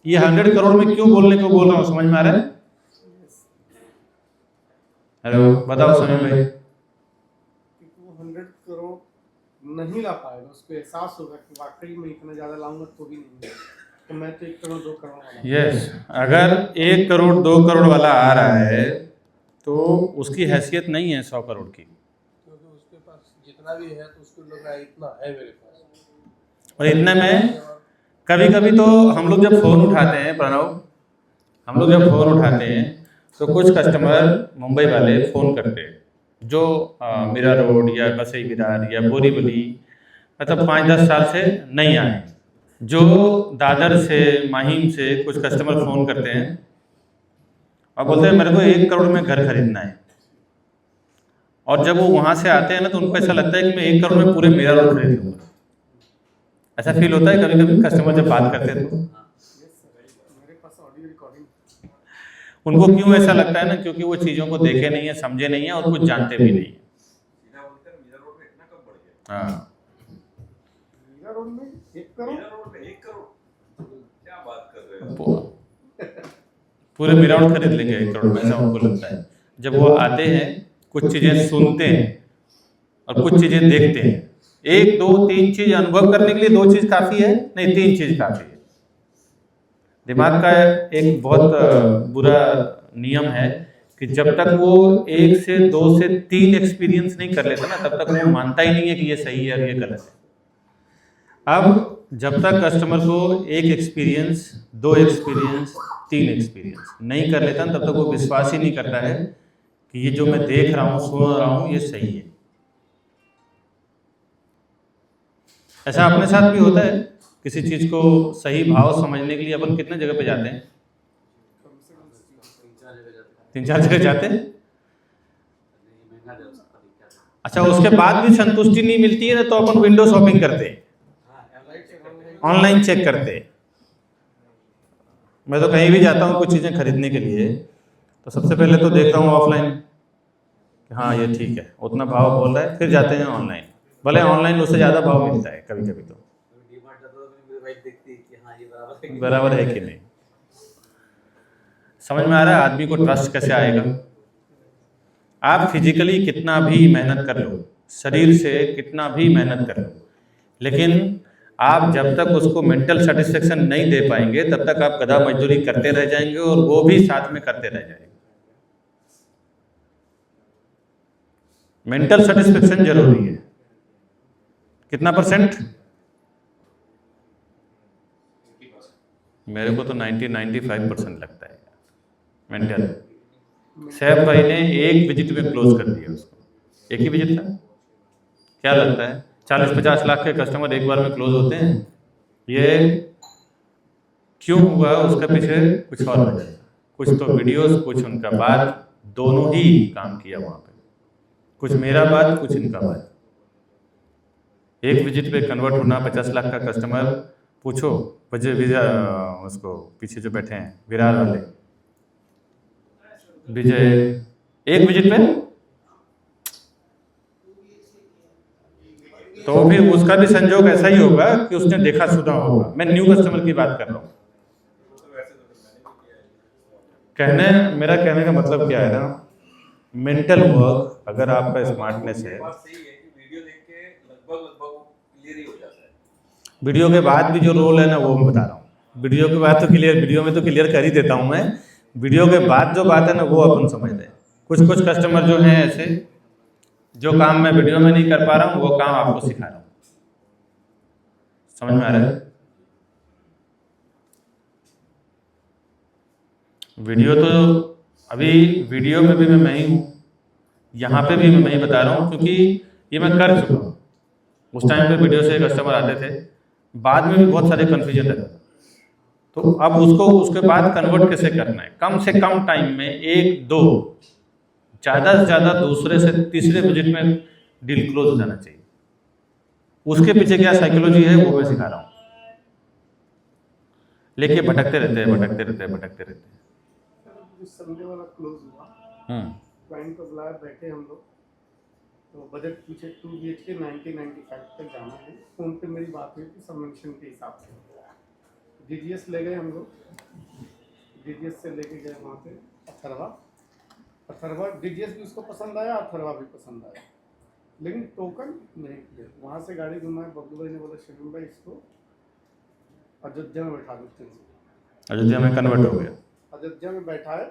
ये 100 करोड़ में क्यों बोलने को बोल रहा हूँ, समझ में आ रहा है? हेलो, बताओ समय भाई। क्योंकि वो 100 करोड़ नहीं ला पाएगा, उसको एहसास होगा कि वाकई में इतना ज़्यादा लाऊंगा तो भी नहीं मिलेगा, तो मैं तो 1 करोड़ 2 करोड़ वाला। यस, अगर 1 करोड़ 2 करोड़ वाला आ रहा है तो उसकी हैसियत नहीं है 100 करोड़ की, क्योंकि उसके पास जितना भी है तो उसको लग रहा है इतना है मेरे पास। और इतने में कभी कभी तो हम लोग जब फ़ोन उठाते हैं, प्रणव, हम लोग जब फ़ोन उठाते हैं तो कुछ कस्टमर मुंबई वाले फ़ोन करते हैं जो मीरा रोड या बसई विरार या बोरीवली, मतलब 5-10 साल से नहीं आए। जो दादर से, माहिम से कुछ कस्टमर फ़ोन करते हैं और बोलते हैं मेरे को 1 करोड़ में घर खरीदना है, और जब वो वहाँ से आते हैं ना तो उनको ऐसा लगता है कि मैं 1 करोड़ में पूरे मीरा रोड खरीद लूँगा। ऐसा फील होता है कभी कभी कस्टमर जब बात करते हैं तो। मेरे पास ऑडियो रिकॉर्डिंग। उनको क्यों ऐसा लगता है ना, क्योंकि वो चीज़ों को देखे नहीं है, समझे नहीं है और कुछ जानते भी नहीं है। सीधा बोलते हैं मीरा रोड में इतना कब बढ़ गया? हाँ, मीरा रोड में 1 करोड़? मीरा रोड में 1 करोड़? क्या बात कर रहे हो? पूरे मिराउट खरीद लेंगे 1 करोड़ में, ऐसा उनको लगता है। जब वो आते हैं कुछ चीज़ें सुनते हैं और कुछ चीज़ें देखते हैं, 1 2 3 चीज़ अनुभव करने के लिए 2 चीज़ काफ़ी है, नहीं 3 चीज़ काफ़ी है। दिमाग का एक बहुत बुरा नियम है कि जब तक वो 1 से 2 से 3 एक्सपीरियंस नहीं कर लेता ना, तब तक वो मानता ही नहीं है कि ये सही है और ये गलत है। अब जब तक कस्टमर को 1 एक्सपीरियंस, 2 एक्सपीरियंस, 3 एक्सपीरियंस नहीं कर लेता ना, तब तक वो विश्वास ही नहीं करता है कि ये जो मैं देख रहा हूँ, सुन रहा हूँ, ये सही है। ऐसा अपने साथ भी होता है। किसी चीज़ को सही भाव समझने के लिए अपन कितने जगह पे जाते हैं? कम से कम 3-4 जगह जाते हैं। महंगा दे उसका दिक्कत है। अच्छा, उसके बाद भी संतुष्टि नहीं मिलती है ना, तो अपन विंडो शॉपिंग करते हैं, ऑनलाइन चेक करते हैं। मैं तो कहीं भी जाता हूँ कुछ चीज़ें खरीदने के लिए, तो सबसे पहले तो देखता हूँ ऑफलाइन कि हाँ ये ठीक है, उतना भाव बोल रहा है, फिर जाते हैं ऑनलाइन। भले ऑनलाइन उससे ज़्यादा भाव मिलता है कभी कभी, तो डीमार्ट जाता तो मेरी वाइफ देखती है कि हाँ ये बराबर है। बराबर है कि नहीं। समझ में आ रहा है आदमी को ट्रस्ट कैसे आएगा? आप फिजिकली कितना भी मेहनत कर लो, शरीर से कितना भी मेहनत कर लो, लेकिन आप जब तक उसको मेंटल सेटिस्फेक्शन नहीं दे पाएंगे, तब तक आप गधा मजदूरी करते रह जाएंगे और वो भी साथ में करते रह जाएंगे। मेंटल सेटिस्फेक्शन जरूरी है। कितना %? मेरे को तो 90-95% लगता है मेंटल। सैफ भाई ने 1 विजिट में क्लोज कर दिया उसको। 1 ही विजिट था। क्या लगता है 40-50 लाख के कस्टमर एक बार में क्लोज होते हैं? ये क्यों हुआ? उसका पीछे कुछ और वजह था। कुछ तो वीडियोस, कुछ उनका बात, दोनों ही काम किया वहाँ पे। कुछ मेरा बात, कुछ इनका बात। 1 विजिट पे कन्वर्ट होना 50 लाख का कस्टमर, पूछो उसको पीछे जो बैठे हैं विरार वाले विजय, 1 विजिट पे, तो फिर उसका भी संजोग ऐसा ही होगा कि उसने देखा सुना होगा। मैं न्यू कस्टमर की बात कर रहा हूँ। मेरा कहने का मतलब क्या है ना, मेंटल वर्क अगर आपका स्मार्टनेस है, बात सही है कि वीडियो देख के लगभग क्लियर ही हो जाता है। वीडियो के बाद भी जो रोल है ना, वो मैं बता रहा हूँ। वीडियो के बाद तो क्लियर, वीडियो में तो क्लियर कर ही देता हूँ मैं। वीडियो के बाद जो बात है ना, वो अपन समझते हैं। कुछ कस्टमर जो हैं ऐसे, जो काम मैं वीडियो में नहीं कर पा रहा हूँ, वो काम आपको सिखा रहा हूँ। समझ में आ रहा है? वीडियो तो अभी वीडियो में भी मैं ही हूँ, यहाँ पे भी मैं ही बता रहा हूँ, क्योंकि ये मैं कर चुका हूँ। उस टाइम पे वीडियो से कस्टमर आते थे, बाद में भी बहुत सारे कन्फ्यूजन रहता था। तो अब उसको उसके बाद कन्वर्ट कैसे करना है, कम से कम टाइम में 1-2, ज़्यादा से ज़्यादा दूसरे से तीसरे विजिट में डील क्लोज हो जाना चाहिए। उसके पीछे क्या साइकोलॉजी है वो मैं सिखा रहा हूँ। लेके भटकते रहते हैं। संडे वाला क्लोज हुआ, क्लाइंट को बुलाया, बैठे हम लोग, तो बजट पूछे 2 BHK 90-95 तक जाना है। फोन पे मेरी बात हुई थी सबमिशन के हिसाब से। DGS ले गए हम लोग, DGS से लेके गए वहाँ पे अथर्वा DGS भी उसको पसंद आया, अथर्वा भी पसंद आया, लेकिन टोकन नहीं किया। वहाँ से गाड़ी घुमाए, बबलू भाई ने बोला शिवम भाई इसको अयोध्या में बैठा देते हैं। अयोध्या में कन्वर्ट हो गया। अयोध्या में बैठाए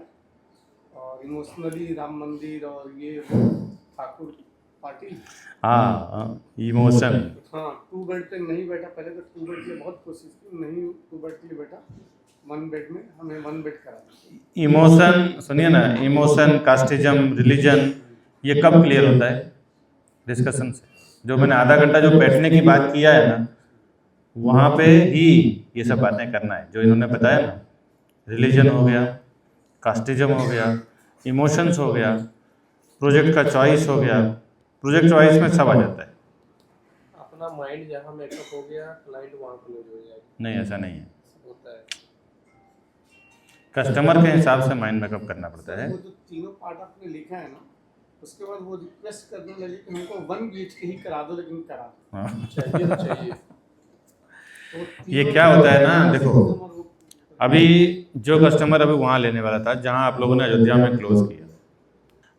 और इमोशनली राम मंदिर और ये ठाकुर पार्टी, हाँ इमोशन, हाँ 2 बेड पे नहीं बैठा। पहले तो 2 बेड के लिए बहुत कोशिश की, नहीं 2 बेड के लिए बैठा, 1 बेड में हमें 1 बेड करा। इमोशन सुनिए ना, इमोशन, कास्टिज्म, रिलीजन, ये कब क्लियर होता है? डिस्कशन से। जो मैंने आधा घंटा जो बैठने की बात किया है ना, वहाँ पे ही ये सब बातें करना है जो इन्होंने बताया ना। रिलीजन हो गया, कास्टिज्म हो गया, इमोशंस हो गया, प्रोजेक्ट का चॉइस हो गया। प्रोजेक्ट चॉइस में सब आ जाता है। अपना माइंड जहाँ मेकअप हो गया, क्लाइंट वहाँ क्लोज हो जाएगा। नहीं, ऐसा नहीं है। होता है। कस्टमर के हिसाब से माइंड मेकअप करना पड़ता है। वो जो तीनों पार्ट आपने लिखा है ना, उसके बाद वो रिक्वेस्ट करने लगे कि हमको 1 BHK ही करा दो, लेकिन करा दो। हाँ। चाहिए तो चाहिए। तो ये क्या होता है ना, देखो अभी जो कस्टमर अभी वहाँ लेने वाला था जहाँ आप लोगों ने अयोध्या में क्लोज किया,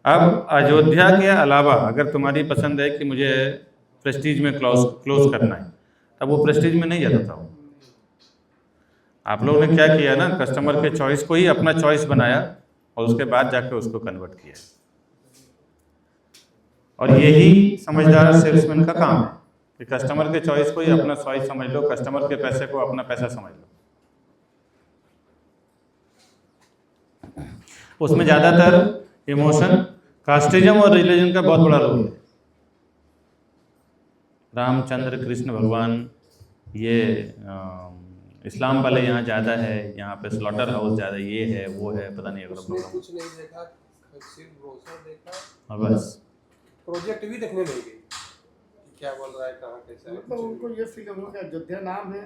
अब अयोध्या के अलावा अगर तुम्हारी पसंद है कि मुझे प्रेस्टीज में क्लोज करना है, तब वो प्रेस्टीज में नहीं जाता था वो। आप लोगों ने क्या किया ना, कस्टमर के चॉइस को ही अपना चॉइस बनाया और उसके बाद जाके उसको कन्वर्ट किया। और यही समझदार सेल्समैन का काम है कि कस्टमर के चॉइस को ही अपना चॉइस समझ लो, कस्टमर के पैसे को अपना पैसा समझ लो। उसमें ज़्यादातर इमोशन, कास्टिज्म और रिलीजन का बहुत बड़ा रोल है। रामचंद्र कृष्ण भगवान, ये इस्लाम वाले यहाँ ज़्यादा है, यहाँ पे स्लॉटर हाउस ज़्यादा, ये है वो है, पता नहीं अगर उसने कुछ नहीं देखा, सिर्फ ब्रोशर देखा और बस प्रोजेक्ट भी देखने नहीं गई क्या बोल रहा है, कहाँ कैसा है। मतलब उनको ये फील हुआ कि अयोध्या नाम है,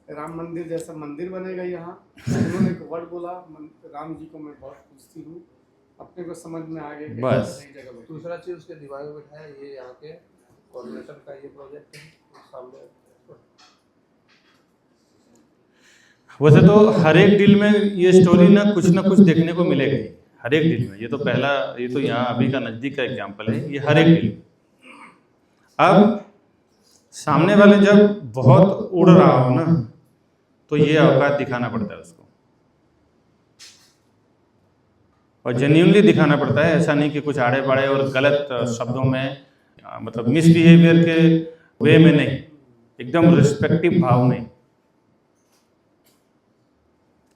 राम मंदिर जैसा मंदिर बनेगा यहाँ। उन्होंने एक वर्ड बोला, राम जी को मैं बहुत पूछती हूँ, अपने को समझ में आ गया कि बस। सही जगह बैठे। दूसरा चीज उसके दिमाग में बैठाया, ये यहाँ के कोऑर्डिनेटर का ये प्रोजेक्ट है सामने। वैसे तो हर एक डील में ये स्टोरी ना कुछ देखने को मिलेगा ही, हर एक डील में। ये तो पहला, ये तो यहाँ अभी का नज़दीक का एग्जाम्पल है, ये हर एक डील में। अब सामने वाले जब बहुत उड़ रहा हो ना, तो ये औकात दिखाना पड़ता है उसको, और जेन्युइनली दिखाना पड़ता है। ऐसा नहीं कि कुछ आड़े बाड़े और गलत शब्दों में, मतलब मिसबिहेवियर के वे में नहीं, एकदम रिस्पेक्टिव भाव में।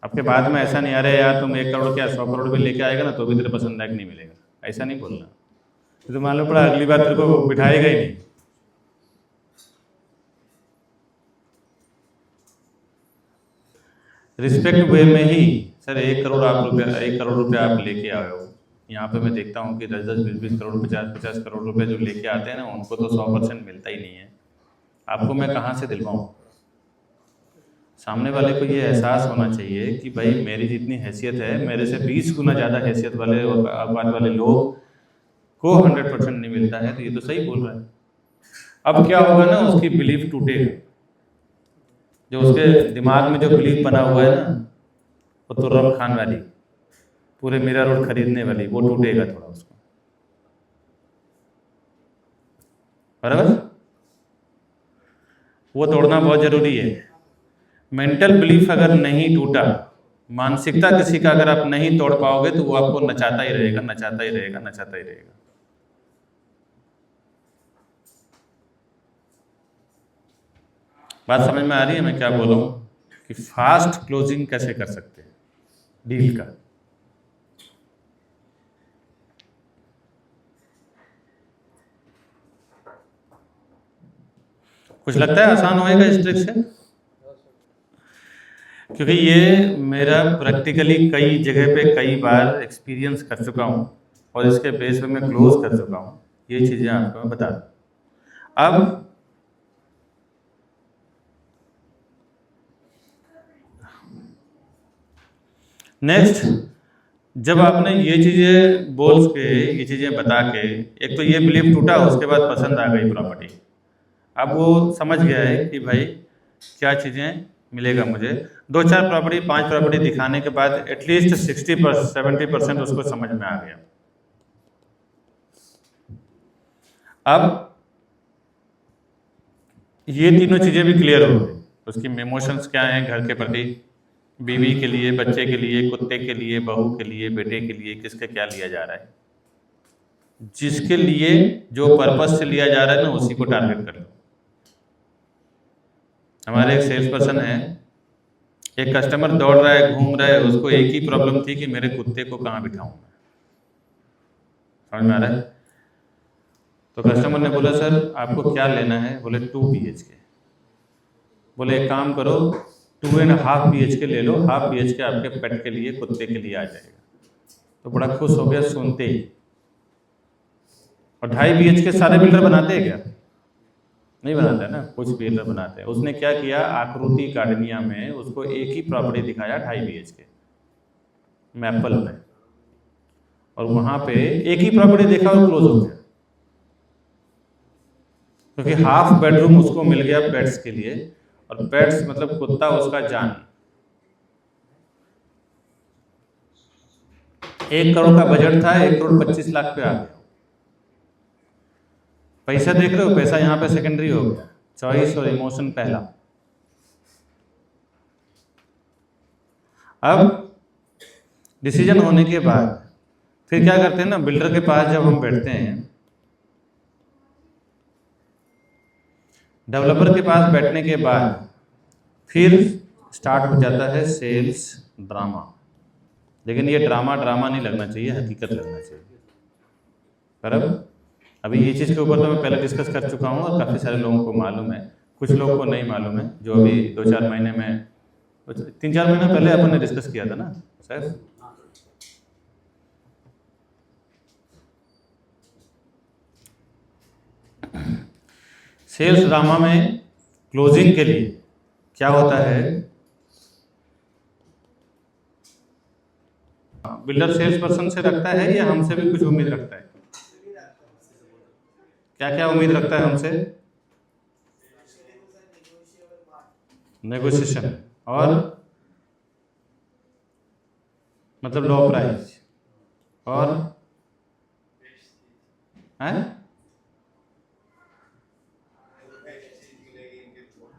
आपके बाद में ऐसा नहीं, अरे यार तुम 1 करोड़ क्या 100 करोड़ भी लेके आएगा ना तो भी तेरे पसंद लायक नहीं मिलेगा, ऐसा नहीं बोलना। तो मालूम पड़ा अगली बार तेरे को बिठाएगा ही नहीं। रिस्पेक्ट वे में ही, सर 1 करोड़ रुपया आप लेके आए हो, यहाँ पे मैं देखता हूँ कि 10-10, 20-20 करोड़, 50-50 करोड़ रुपए जो लेके आते हैं ना, उनको तो 100% मिलता ही नहीं है। आपको मैं कहाँ से दिलवाऊँ? सामने वाले को ये एहसास होना चाहिए कि भाई मेरी जितनी हैसियत है, मेरे से 20 गुना ज़्यादा हैसियत वाले और औकात वाले लोग को 100% नहीं मिलता है, तो ये तो सही बोल रहा है। अब क्या होगा ना, उसकी बिलीफ टूटेगा, जो उसके दिमाग में जो बिलीफ बना हुआ है ना, वो तुर्रम खान वाली, पूरे मीरा रोड खरीदने वाली, वो टूटेगा थोड़ा उसको, बराबर। वो तोड़ना बहुत जरूरी है। मेंटल बिलीफ अगर नहीं टूटा, मानसिकता किसी का अगर आप नहीं तोड़ पाओगे, तो वो आपको नचाता ही रहेगा, नचाता ही रहेगा, नचाता ही रहेगा। बात समझ में आ रही है मैं क्या बोल रहा हूँ? कि फास्ट क्लोजिंग कैसे कर सकते हैं डील का। कुछ लगता है आसान होएगा इस ट्रिक से? क्योंकि ये मेरा प्रैक्टिकली कई जगह पे कई बार एक्सपीरियंस कर चुका हूँ और इसके बेस पे मैं क्लोज कर चुका हूँ। ये चीज़ें आपको मैं बता दूँ। अब नेक्स्ट, जब आपने ये चीज़ें बोल के, ये चीज़ें बता के, एक तो ये बिलीफ टूटा, उसके बाद पसंद आ गई प्रॉपर्टी। अब वो समझ गया है कि भाई क्या चीज़ें मिलेगा मुझे। 2-4 प्रॉपर्टी, 5 प्रॉपर्टी दिखाने के बाद एटलीस्ट 60-70% उसको समझ में आ गया। अब ये तीनों चीज़ें भी क्लियर हो गई। उसकी इमोशंस क्या हैं घर के प्रति, बीवी के लिए, बच्चे के लिए, कुत्ते के लिए, बहू के लिए, बेटे के लिए, किसके क्या लिया जा रहा है। जिसके लिए जो पर्पस से लिया जा रहा है ना, उसी को टारगेट कर लो। हमारे एक सेल्स पर्सन है, एक कस्टमर दौड़ रहा है, घूम रहा है, उसको एक ही प्रॉब्लम थी कि मेरे कुत्ते को कहाँ बिठाऊं। समझ में आ रहा है? तो कस्टमर ने बोला सर आपको क्या लेना है? बोले 2 BHK। बोले एक काम करो 2.5 BHK ले लो, 1/2 BHK आपके पेट के लिए, कुत्ते के लिए आ जाएगा। तो बड़ा खुश हो गया सुनते ही। और 2.5 BHK सारे बिल्डर बनाते हैं क्या? नहीं बनाते हैं ना, कुछ बिल्डर बनाते हैं। उसने क्या किया, आकृति गार्डनिया में उसको एक ही प्रॉपर्टी दिखाया 2.5 BHK मैपल में, और वहां पे एक ही प्रॉपर्टी देखा और क्लोज हो गया, क्योंकि हाफ बेडरूम उसको मिल गया पेट्स के लिए। और पेट्स मतलब कुत्ता उसका जान, 1 करोड़ का बजट था, 1,25,00,000 पे आ गया। पैसा देख रहे हो, पैसा यहाँ पे सेकेंडरी हो गया, चॉइस और इमोशन पहला। अब डिसीजन होने के बाद फिर क्या करते हैं ना, बिल्डर के पास जब हम बैठते हैं, डेवलपर के पास बैठने के बाद फिर स्टार्ट हो जाता है सेल्स ड्रामा। लेकिन ये ड्रामा नहीं लगना चाहिए, हकीकत लगना चाहिए। पर अभी ये चीज़ के ऊपर तो मैं पहले डिस्कस कर चुका हूँ और काफ़ी सारे लोगों को मालूम है, कुछ लोगों को नहीं मालूम है, जो अभी 2-4 महीने में, 3-4 महीने पहले अपन ने डिस्कस किया था ना सर। सेल्स ड्रामा में क्लोजिंग के लिए क्या होता है, बिल्डर सेल्स पर्सन से रखता है या हमसे भी कुछ उम्मीद रखता है? क्या क्या उम्मीद रखता है हमसे? नेगोशिएशन और मतलब लो प्राइस और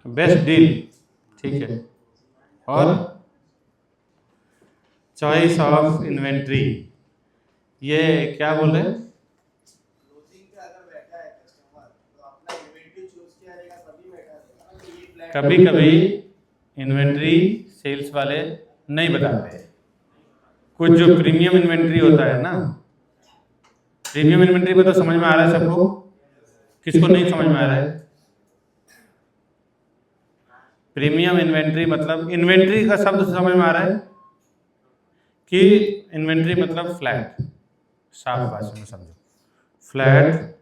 बेस्ट डील, ठीक है, और चॉइस ऑफ इन्वेंट्री। ये क्या बोल रहे हैं? क्लोजिंग पे अगर बैठा है कस्टमर तो अपना इन्वेंटरी चूज किया रहेगा तभी बैठा रहेगा ना। ये फ्लैट कभी कभी इन्वेंट्री सेल्स वाले नहीं बताते। कुछ जो प्रीमियम इन्वेंट्री होता है ना, प्रीमियम इन्वेंट्री में तो समझ में आ रहा है सबको, किसको नहीं समझ में आ रहा है? प्रीमियम इन्वेंट्री मतलब, इन्वेंट्री का शब्द समझ में आ रहा है कि इन्वेंट्री मतलब फ्लैट, साफ भाषा में समझो, फ्लैट।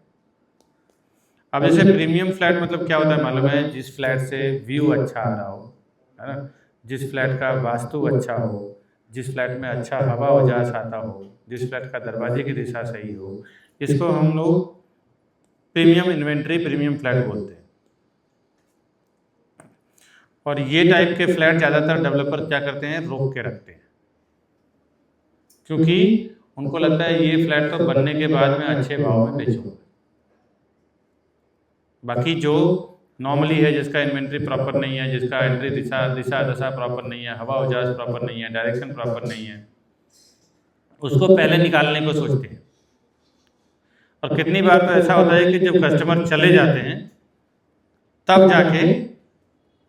अब जैसे प्रीमियम फ्लैट मतलब क्या होता है मालूम है? जिस फ्लैट से व्यू अच्छा आ रहा हो, है ना, जिस फ्लैट का वास्तु अच्छा हो, जिस फ्लैट में अच्छा हवा उजास आता हो, जिस फ्लैट का दरवाजे की दिशा सही हो, इसको हम लोग प्रीमियम इन्वेंट्री, प्रीमियम फ्लैट बोलते हैं। और ये टाइप के फ्लैट ज़्यादातर डेवलपर क्या करते हैं, रोक के रखते हैं, क्योंकि उनको लगता है ये फ्लैट तो बनने के बाद में अच्छे भाव में बेचूंगा। बाकी जो नॉर्मली है, जिसका इन्वेंट्री प्रॉपर नहीं है, जिसका एंट्री दिशा दशा प्रॉपर नहीं है, हवा उजास प्रॉपर नहीं है, डायरेक्शन प्रॉपर नहीं है, उसको पहले निकालने को सोचते हैं। और कितनी बार तो ऐसा होता है कि जब कस्टमर चले जाते हैं तब जाके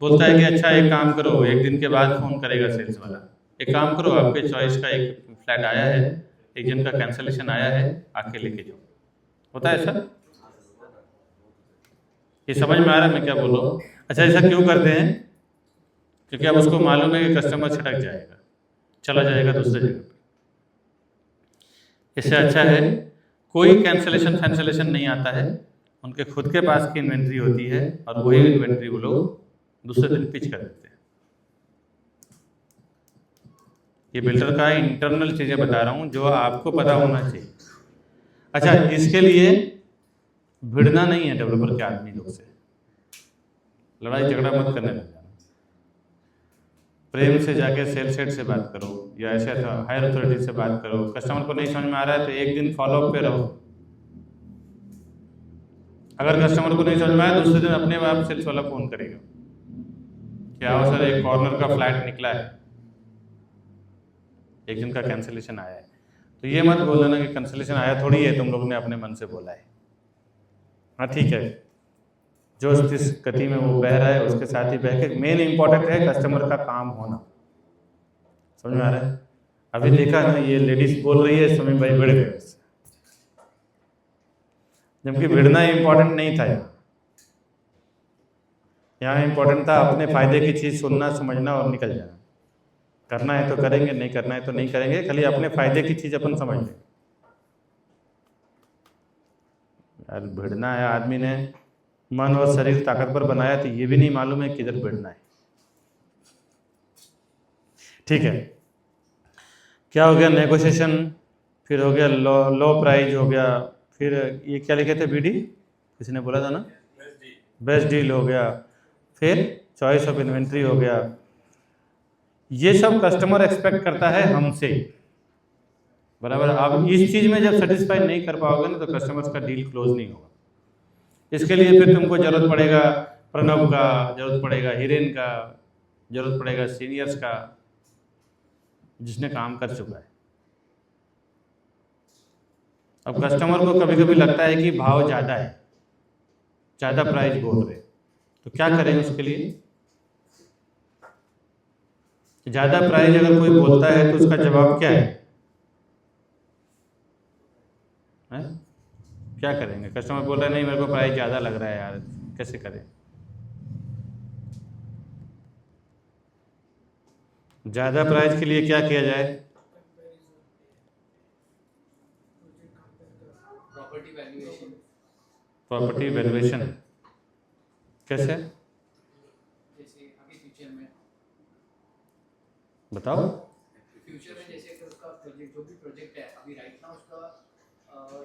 बोलता है कि अच्छा एक काम करो, एक दिन के बाद फ़ोन करेगा सेल्स वाला, एक काम करो आपके चॉइस का एक फ्लैट आया है, एक जन का कैंसलेशन आया है, आके लेके जाओ। होता है ऐसा? ये समझ में आ रहा है मैं क्या बोल रहा हूँ? अच्छा, ऐसा क्यों करते हैं? क्योंकि अब उसको मालूम है कि कस्टमर छिटक जाएगा, चला जाएगा दूसरे जगह पर। इससे अच्छा है कोई कैंसलेशन नहीं आता है, उनके खुद के पास की इन्वेंट्री होती है और वही इन्वेंट्री वो लोग दूसरे दिन पिच कर देते हैं। ये बिल्डर का इंटरनल चीज़ें बता रहा हूँ जो आपको पता होना चाहिए। अच्छा, इसके लिए भिड़ना नहीं है डेवलपर के आदमी लोग से, लड़ाई झगड़ा मत करने लग जाना। प्रेम से जाके सेल्स हेड से बात करो या ऐसे हायर अथॉरिटी से बात करो। कस्टमर को नहीं समझ में आ रहा है तो एक दिन फॉलोअप पे रहो। अगर कस्टमर को नहीं समझ में आया दूसरे दिन अपने आप सेल्स वाला फ़ोन करेगा, क्या हो सर, एक कॉर्नर का फ्लैट निकला है, एक दिन का कैंसिलेशन आया है। तो ये मत बोल देना कि कैंसिलेशन आया थोड़ी है, तुम लोग ने अपने मन से बोला है। हाँ ठीक है, जो जिस गति में वो बह रहा है उसके साथ ही बह के, मेन इंपॉर्टेंट है कस्टमर का काम होना। समझ में आ रहा है? अभी देखा ना, ये लेडीज बोल रही है समीम भाई भिड़ गए, जबकि भिड़ना इंपॉर्टेंट नहीं था। यहाँ इंपॉर्टेंट था अपने फायदे की चीज़ सुनना, समझना और निकल जाना। करना है तो करेंगे, नहीं करना है तो नहीं करेंगे, खाली अपने फायदे की चीज़ अपन समझ लें। यार भिड़ना है, आदमी ने मन और शरीर ताकतवर बनाया तो ये भी नहीं मालूम है किधर भिड़ना है। ठीक है, क्या हो गया? नेगोशिएशन, फिर हो गया लो प्राइस हो गया, फिर ये क्या लिखे थे बीडी, किसी ने बोला था ना, बेस्ट डील हो गया, फिर चॉइस ऑफ इन्वेंट्री हो गया। ये सब कस्टमर एक्सपेक्ट करता है हमसे। बराबर। आप इस चीज़ में जब सेटिस्फाई नहीं कर पाओगे ना तो कस्टमर्स का डील क्लोज नहीं होगा। इसके लिए फिर तुमको जरूरत पड़ेगा प्रणव का, जरूरत पड़ेगा हिरेन का, जरूरत पड़ेगा सीनियर्स का, जिसने काम कर चुका है। अब कस्टमर को कभी कभी लगता है कि भाव ज़्यादा है, ज़्यादा प्राइस बोल रहे, तो क्या करें उसके लिए? ज़्यादा प्राइस अगर कोई बोलता है तो उसका जवाब क्या है? हैं? क्या करेंगे? कस्टमर बोल रहा है नहीं मेरे को प्राइस ज़्यादा लग रहा है यार, कैसे करें? ज़्यादा प्राइस के लिए क्या किया जाए? Property valuation. प्रॉपर्टी वैल्यूएशन कैसे? जैसे आगे फ्यूचर में बताओ। जैसे कि उसका प्रोजेक्ट, जो भी प्रोजेक्ट है अभी राइट ना उसका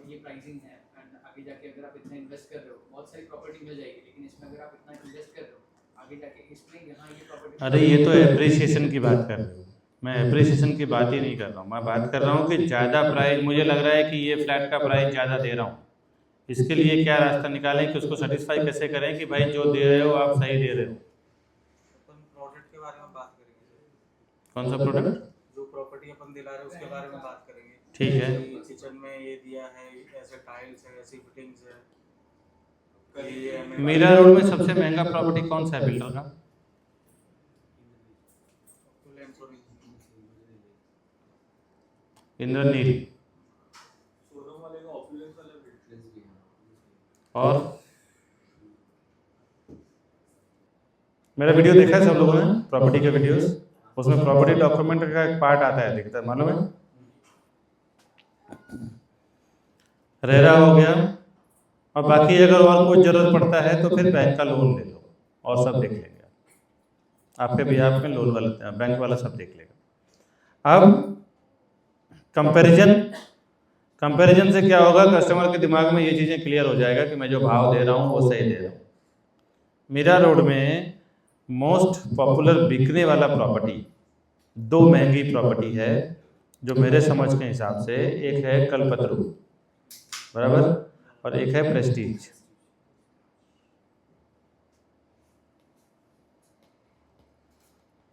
ये प्राइसिंग है, एंड आगे जाके अगर आप इतना इन्वेस्ट कर रहे हो बहुत सारी प्रॉपर्टी मिल जाएगी, लेकिन इसमें अगर आप इतना इन्वेस्ट कर रहे हो आगे जाके इसमें यहाँ ये प्रॉपर्टी। अरे ये तो एप्रिसिएशन की बात कर रहे हो, मैं एप्रिसिएशन की बात ही नहीं कर रहा हूँ। मैं बात कर रहा हूँ कि ज़्यादा प्राइस, मुझे लग रहा है कि ये फ्लैट का प्राइस ज़्यादा दे रहा हूँ, इसके लिए क्या रास्ता निकालें कि उसको सेटिस्फाई कैसे करें कि भाई जो दे रहे हो आप सही दे रहे हो। अपन प्रोडक्ट के बारे में बात करेंगे। कौन सा प्रोडक्ट? जो प्रॉपर्टी अपन दिला रहे हैं उसके बारे में बात करेंगे। ठीक है। किचन में ये दिया है, ऐसे टाइल्स है, ऐसी फिटिंग्स है। ये हमें मीरा रोड में सबसे महंगा प्रॉपर्टी कौन सा है बिल्डर का? इंद्रनील। शोरूम वाले का ऑप्युलेंस वाला और मेरा वीडियो देखा है सब लोगों ने, प्रॉपर्टी के वीडियोस? उसमें प्रॉपर्टी डॉक्यूमेंट का एक पार्ट आता है, दिखता है, मालूम है? रेरा हो गया, और बाकी अगर और कुछ जरूरत पड़ता है तो फिर बैंक का लोन ले लो और सब देख लेंगे। आपके बिहाफ में लोन वाला, बैंक वाला सब देख लेगा। अब कंपैरिजन से क्या होगा, कस्टमर के दिमाग में ये चीज़ें क्लियर हो जाएगा कि मैं जो भाव दे रहा हूँ वो सही दे रहा हूँ। मीरा रोड में मोस्ट पॉपुलर बिकने वाला प्रॉपर्टी, दो महंगी प्रॉपर्टी है जो मेरे समझ के हिसाब से, एक है कल्पतरू, बराबर, और एक है प्रेस्टीज।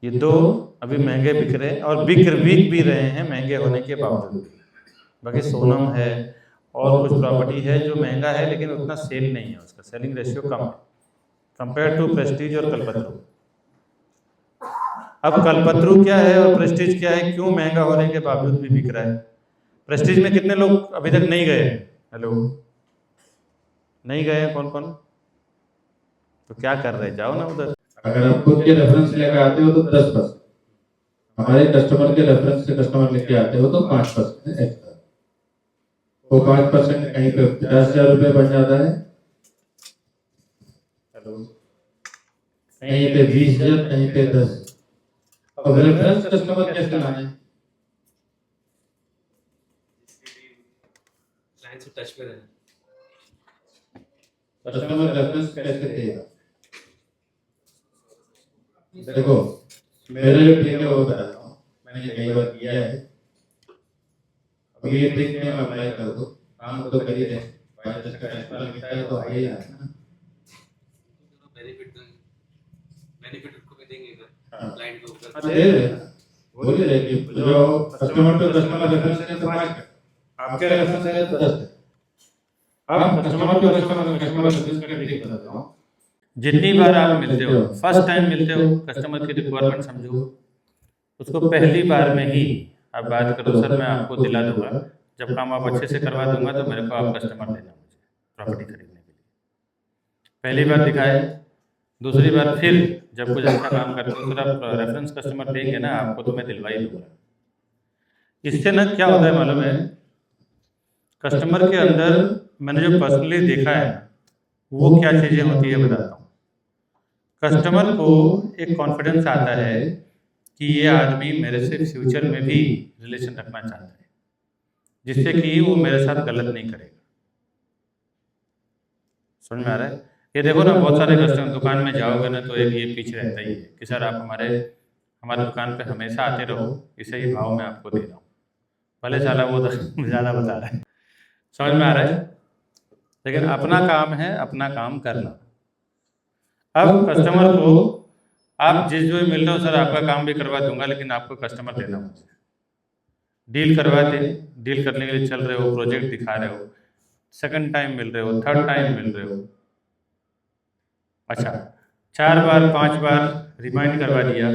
ये दो अभी महंगे बिक रहे हैं और बिक भी रहे हैं महंगे होने के बावजूद। बाकी सोनम है और कुछ प्रॉपर्टी है जो महंगा है लेकिन उतना सेल नहीं है, उसका सेलिंग रेशियो कम है कंपेयर टू प्रेस्टीज और कल्पतरू। अब कल्पतरू क्या है और प्रेस्टीज क्या है, क्यों महंगा होने के बावजूद भी बिक रहा है? प्रेस्टीज में कितने लोग अभी तक नहीं गए? हेलो, नहीं गए हैं कौन कौन? तो क्या कर रहे हैं, जाओ ना उधर। अगर आप खुद के रेफरेंस लेकर आते हो तो 10%, हमारे कस्टमर के रेफरेंस से कस्टमर लेके आते हो तो 5% एक्स्ट्रा। वो 5% कहीं पे 50,000 रुपये बन जाता है, कहीं पे 20,000, कहीं पे 10। अब रेफरेंस कस्टमर कैसे लाए? क्लाइंट से टच में रहना। कस्टमर रेफरेंस कैसे देगा? देखो, मेरे जो टीम है वो बताता हूँ, मैंने कई बार किया है। अब ये ट्रिक में मैं अप्लाई कर दो, काम तो कर ही रहे, बाई चांस का एक्स्ट्रा मिलता है तो आ ही जाता है ना। बेनिफिट उसको भी देंगे हाँ। क्लाइंट के ऊपर। दे रहे हैं, बोल ही रहे कि जो कस्टमर टू कस्टमर रेफरेंस है तो 5 है, आपके रेफरेंस है तो 10 है। अब कस्टमर टू कस्टमर सर्विस का ट्रिक बताता हूँ। जितनी बार आप मिलते हो, फर्स्ट टाइम मिलते हो, कस्टमर की रिक्वायरमेंट समझो, उसको पहली बार में ही आप बात करो, सर मैं आपको दिला दूंगा, जब काम आप अच्छे से करवा दूंगा तो मेरे को आप कस्टमर देना मुझे प्रॉपर्टी खरीदने के लिए। पहली बार दिखाए, दूसरी बार फिर जब कुछ अच्छा काम करते हो फिर आप रेफरेंस कस्टमर देंगे ना आपको, तो मैं दिलवा ही दूंगा। इससे ना क्या होता है मालूम है, कस्टमर के अंदर मैंने जो पर्सनली देखा है वो क्या चीज़ें होती है बताता हूँ। कस्टमर को एक कॉन्फिडेंस आता है कि ये आदमी मेरे से फ्यूचर में भी रिलेशन रखना चाहता है, जिससे कि वो मेरे साथ गलत नहीं करेगा। समझ में आ रहा है? ये देखो ना, बहुत सारे कस्टमर दुकान में जाओगे ना तो एक ये पीछे रहता ही है कि सर आप हमारे दुकान पे हमेशा आते रहो, इसे ही भाव में आपको दे रहा हूँ। भले साला वो ज़्यादा बता रहा है, समझ में आ रहा है। लेकिन अपना काम है, अपना काम करना। अब कस्टमर को आप जिस जो मिल रहे हो, सर आपका काम भी करवा दूंगा, लेकिन आपको कस्टमर देना मुझे, डील करवा दे, डील करने के लिए चल रहे हो, प्रोजेक्ट दिखा रहे हो, सेकंड टाइम मिल रहे हो, थर्ड टाइम मिल रहे हो, अच्छा 4 बार 5 बार रिमाइंड करवा दिया,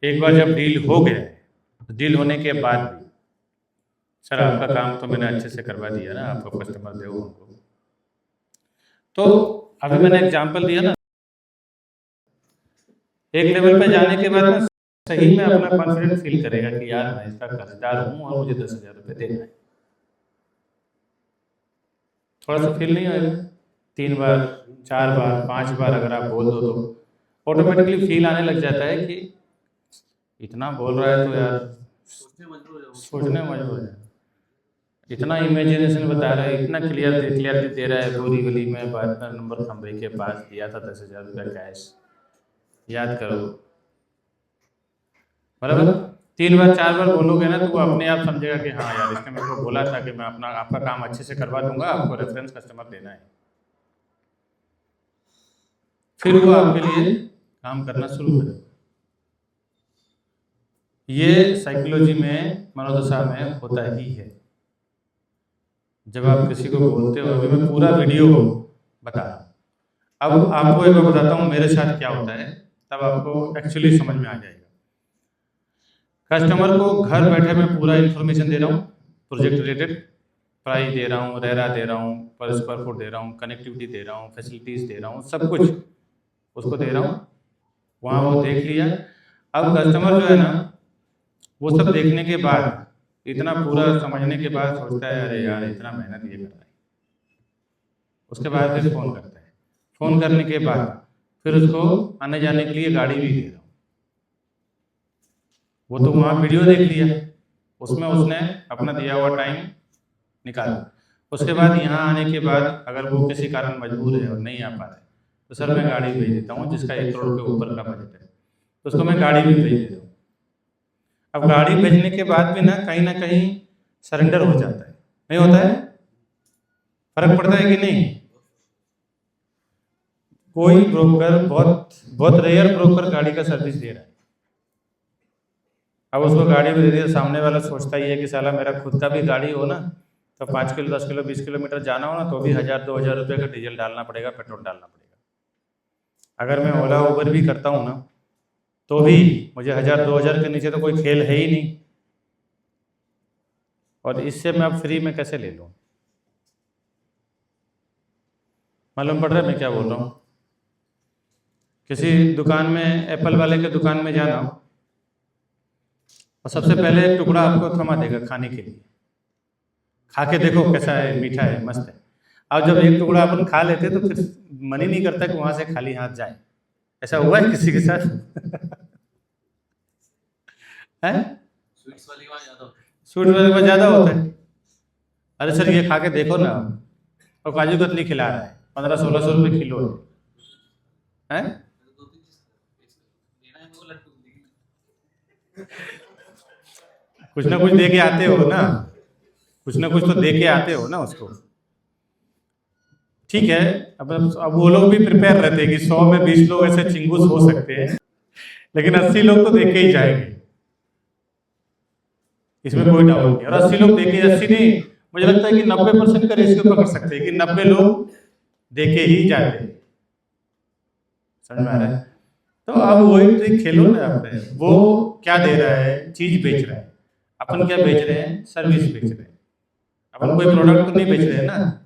एक बार जब डील हो गया, डील होने के बाद भी सर आपका काम तो मैंने अच्छे से करवा दिया ना, आपको कस्टमर दे उनको। तो अभी मैंने एग्जांपल दिया ना, एक लेवल पे जाने के बाद ना सही में अपना कॉन्फिडेंट फील करेगा कि यार मैं इसका कर्जदार हूँ और मुझे 10,000 रुपये देना है। थोड़ा सा फील नहीं होगा? 3 बार 4 बार 5 बार अगर आप बोल दो तो ऑटोमेटिकली फील आने लग जाता है कि इतना बोल रहा है तो यार सोचने मजबूर है, इतना इमेजिनेशन बता रहा है, इतना क्लियरिटी दे रहा है। बोरीवली में 72 नंबर खंबे के पास दिया था 10,000 रुपये कैश, याद करो। बराबर 3 बार 4 बार बोलोगे ना तो वो अपने आप समझेगा कि हाँ यार इसने मेरे को बोला था कि मैं आपका काम अच्छे से करवा दूंगा, आपको रेफरेंस कस्टमर देना है। फिर वो आपके लिए काम करना शुरू करेगा। ये साइकोलॉजी में, मनोदशा में होता ही है। जब आप किसी को बोलते हो, अभी मैं पूरा वीडियो बता रहा हूँ, अब आपको एक बार बताता हूँ मेरे साथ क्या होता है, तब आपको एक्चुअली समझ में आ जाएगा। कस्टमर को घर बैठे मैं पूरा इन्फॉर्मेशन दे रहा हूँ, प्रोजेक्ट रिलेटेड प्राइस दे रहा हूँ, रेरा दे रहा हूँ, पर स्क्वायर फुट दे रहा हूँ, कनेक्टिविटी दे रहा हूँ, फैसिलिटीज़ दे रहा हूँ, सब कुछ उसको दे रहा हूँ। वहाँ वो देख लिया। अब कस्टमर जो है ना, वो सब देखने के बाद, इतना पूरा समझने के बाद सोचता है अरे यार इतना मेहनत ये कर रहा है। उसके बाद फिर फ़ोन करता है, फ़ोन करने के बाद फिर उसको आने जाने के लिए गाड़ी भी दे रहा हूँ। वो तो वहाँ वीडियो देख लिया, उसमें उसने अपना दिया हुआ टाइम निकाला। उसके बाद यहाँ आने के बाद अगर वो किसी कारण मजबूर है और नहीं आ पा रहा है तो सर मैं गाड़ी भेज देता हूँ, जिसका 1 करोड़ के ऊपर का बजट है तो उसको मैं गाड़ी भी भेज देता हूँ। अब गाड़ी भेजने के बाद भी ना कहीं सरेंडर हो जाता है, नहीं होता है? फर्क पड़ता है कि नहीं? कोई ब्रोकर, बहुत रेयर ब्रोकर गाड़ी का सर्विस दे रहा है। अब उसको गाड़ी भी दे दिया, सामने वाला सोचता ही है कि साला मेरा खुद का भी गाड़ी हो ना, तो 5 किलो 10 किलो 20 किलोमीटर जाना हो ना तो भी 1000-2000 रुपये का डीजल डालना पड़ेगा, पेट्रोल डालना पड़ेगा। अगर मैं ओला उबर भी करता हूँ ना तो भी मुझे 1000-2000 के नीचे तो कोई खेल है ही नहीं, और इससे मैं अब फ्री में कैसे ले लूँ? मालूम पड़ रहा है मैं क्या बोल रहा हूँ? किसी दुकान में, एप्पल वाले के दुकान में जाना और सबसे पहले एक टुकड़ा आपको थमा देगा खाने के लिए, खा के देखो कैसा है, मीठा है, मस्त है। अब जब एक टुकड़ा अपन खा लेते तो फिर मन ही नहीं करता कि वहाँ से खाली हाथ जाए। ऐसा हुआ है किसी के साथ? स्वीट्स वाली में ज़्यादा होता है। अरे सर ये खा के देखो ना, और काजू कतली खिला रहा है, 1500-1600 रुपये किलो है। कुछ ना कुछ दे के आते हो ना, कुछ ना कुछ तो दे के आते हो ना उसको। ठीक है, अब वो लोग भी प्रिपेयर रहते हैं कि 100 में 20 लोग ऐसे चिंगूस हो सकते हैं, लेकिन 80 लोग तो देख के ही जाएंगे, इसमें कोई डाउट नहीं। और 80 लोग देखे, 80 नहीं, मुझे लगता है कि 90% का रेशियो पकड़ सकते हैं कि 90 लोग देखे ही जाते हैं। समझ में आ रहा है? तो अब वही ट्रिक खेलो ना आपने। वो क्या दे रहा है? चीज बेच रहा है, अपन क्या बेच रहे हैं? सर्विस बेच रहे हैं। अपन कोई प्रोडक्ट तो नहीं बेच रहे हैं ना,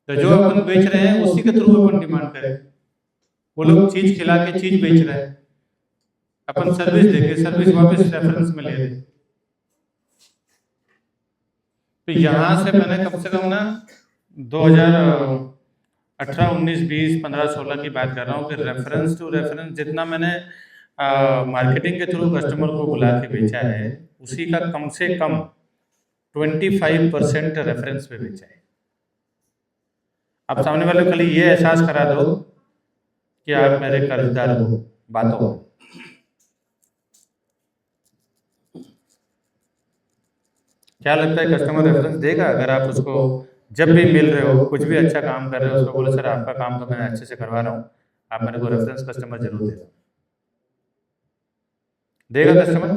तो जो अपन बेच रहे हैं उसी के थ्रू अपन डिमांड करें। वो लोग चीज खिला के चीज बेच रहे हैं, अपन सर्विस देके सर्विस वापस रेफरेंस में ले रहे। तो यहाँ से मैंने कम से कम ना 2018, 19, 20, 15, 16 की बात कर रहा हूँ कि रेफरेंस टू रेफरेंस जितना मैंने मार्केटिंग के थ्रू कस्टमर को बुला के बेचा है, उसी का कम से कम 25% रेफरेंस पे बेचा है। आप सामने वाले को खाली ये एहसास करा दो कि आप मेरे कर्जदार हो बातों में। क्या लगता है कस्टमर रेफरेंस देगा? अगर आप उसको जब भी मिल रहे हो, कुछ भी अच्छा काम कर रहे हो, उसको बोलो सर आपका काम तो मैं अच्छे से करवा रहा हूँ, आप मेरे को रेफरेंस कस्टमर जरूर देगा कस्टमर?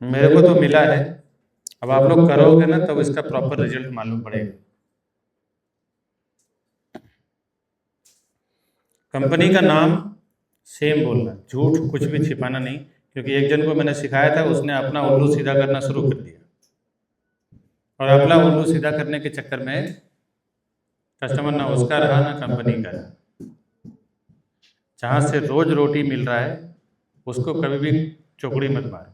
मेरे को तो मिला है। अब आप लोग करोगे ना तब इसका प्रॉपर रिजल्ट मालूम पड़ेगा। कंपनी का नाम सेम बोलना, झूठ कुछ भी छिपाना नहीं, क्योंकि एक जन को मैंने सिखाया था, उसने अपना उल्लू सीधा करना शुरू कर दिया, और अपना उल्लू सीधा करने के चक्कर में कस्टमर ना उसका रहा ना कंपनी का रहा। जहाँ से रोज रोटी मिल रहा है उसको कभी भी चौकड़ी मत मारो।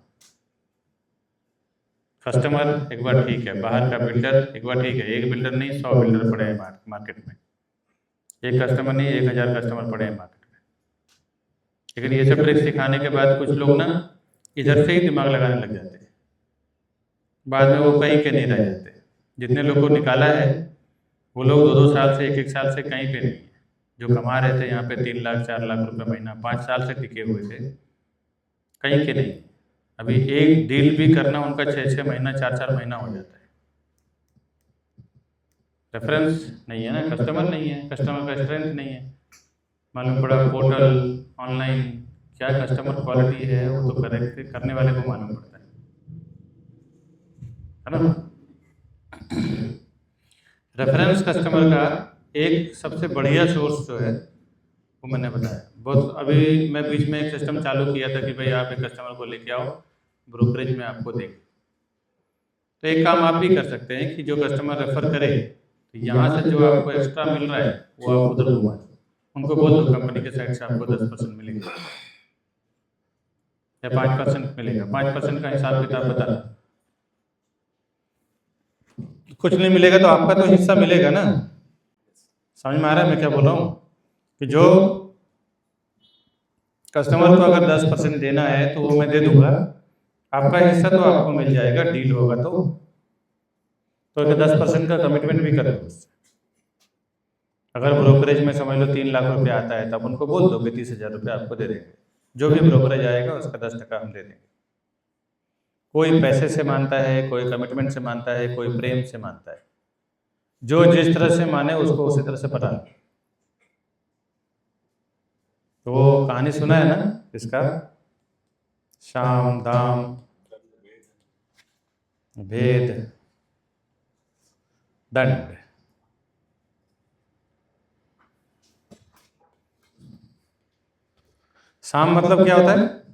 कस्टमर एक बार ठीक है, बाहर का बिल्डर एक बार ठीक है, एक बिल्डर नहीं 100 बिल्डर पड़े हैं मार्केट में, एक कस्टमर नहीं 1000 कस्टमर पड़े हैं मार्केट में। लेकिन ये सब ट्रिक सिखाने के बाद कुछ लोग ना इधर से ही दिमाग लगाने लग जाते हैं, बाद में वो कहीं के नहीं रह जाते। जितने लोग को निकाला है वो लोग 2-2 साल से 1-1 साल से कहीं पे नहीं है। जो कमा रहे थे यहाँ पे 3 लाख 4 लाख रुपए महीना 5 साल से टिके हुए थे, कहीं के नहीं। अभी एक डील भी करना उनका 6-6 महीना 4-4 महीना हो जाता है। रेफरेंस नहीं है ना, कस्टमर नहीं है, कस्टमर का स्ट्रेंथ नहीं है। मालूम पड़ा पोर्टल ऑनलाइन क्या कस्टमर क्वालिटी है वो तो करेक्ट करने वाले को मालूम पड़ता है ना। रेफरेंस कस्टमर का एक सबसे बढ़िया सोर्स जो है वो मैंने बताया। बहुत अभी मैं बीच में एक सिस्टम चालू किया था कि भाई आप एक कस्टमर को लेके आओ, ब्रोकरेज में आपको देंगे। तो एक काम आप भी कर सकते हैं कि जो कस्टमर रेफर करे तो यहाँ से जो आपको एक्स्ट्रा मिल रहा है वो आप उधर घुमा, उनको बोल दो कंपनी के साइड से आपको 10% मिलेगा या 5% मिलेगा। 5% का हिसाब किताब बता, कुछ नहीं मिलेगा तो आपका तो हिस्सा मिलेगा ना। समझ में आ रहा है मैं क्या बोल रहा हूँ? कि जो कस्टमर को अगर 10% देना है तो वो मैं दे दूंगा, आपका हिस्सा तो आपको मिल जाएगा, डील होगा तो 10% का कमिटमेंट भी कर दो। अगर ब्रोकरेज में समझ लो 3 लाख रुपए आता है तब उनको बोल दो कि 30,000 रुपये आपको दे देंगे, जो भी ब्रोकरेज आएगा उसका 10% हम दे देंगे। कोई पैसे से मानता है, कोई कमिटमेंट से मानता है, कोई प्रेम से मानता है। जो जिस तरह से माने उसको उसी तरह से पता। तो वो कहानी सुना है ना इसका, शाम दाम भेद दंड। शाम मतलब क्या होता है?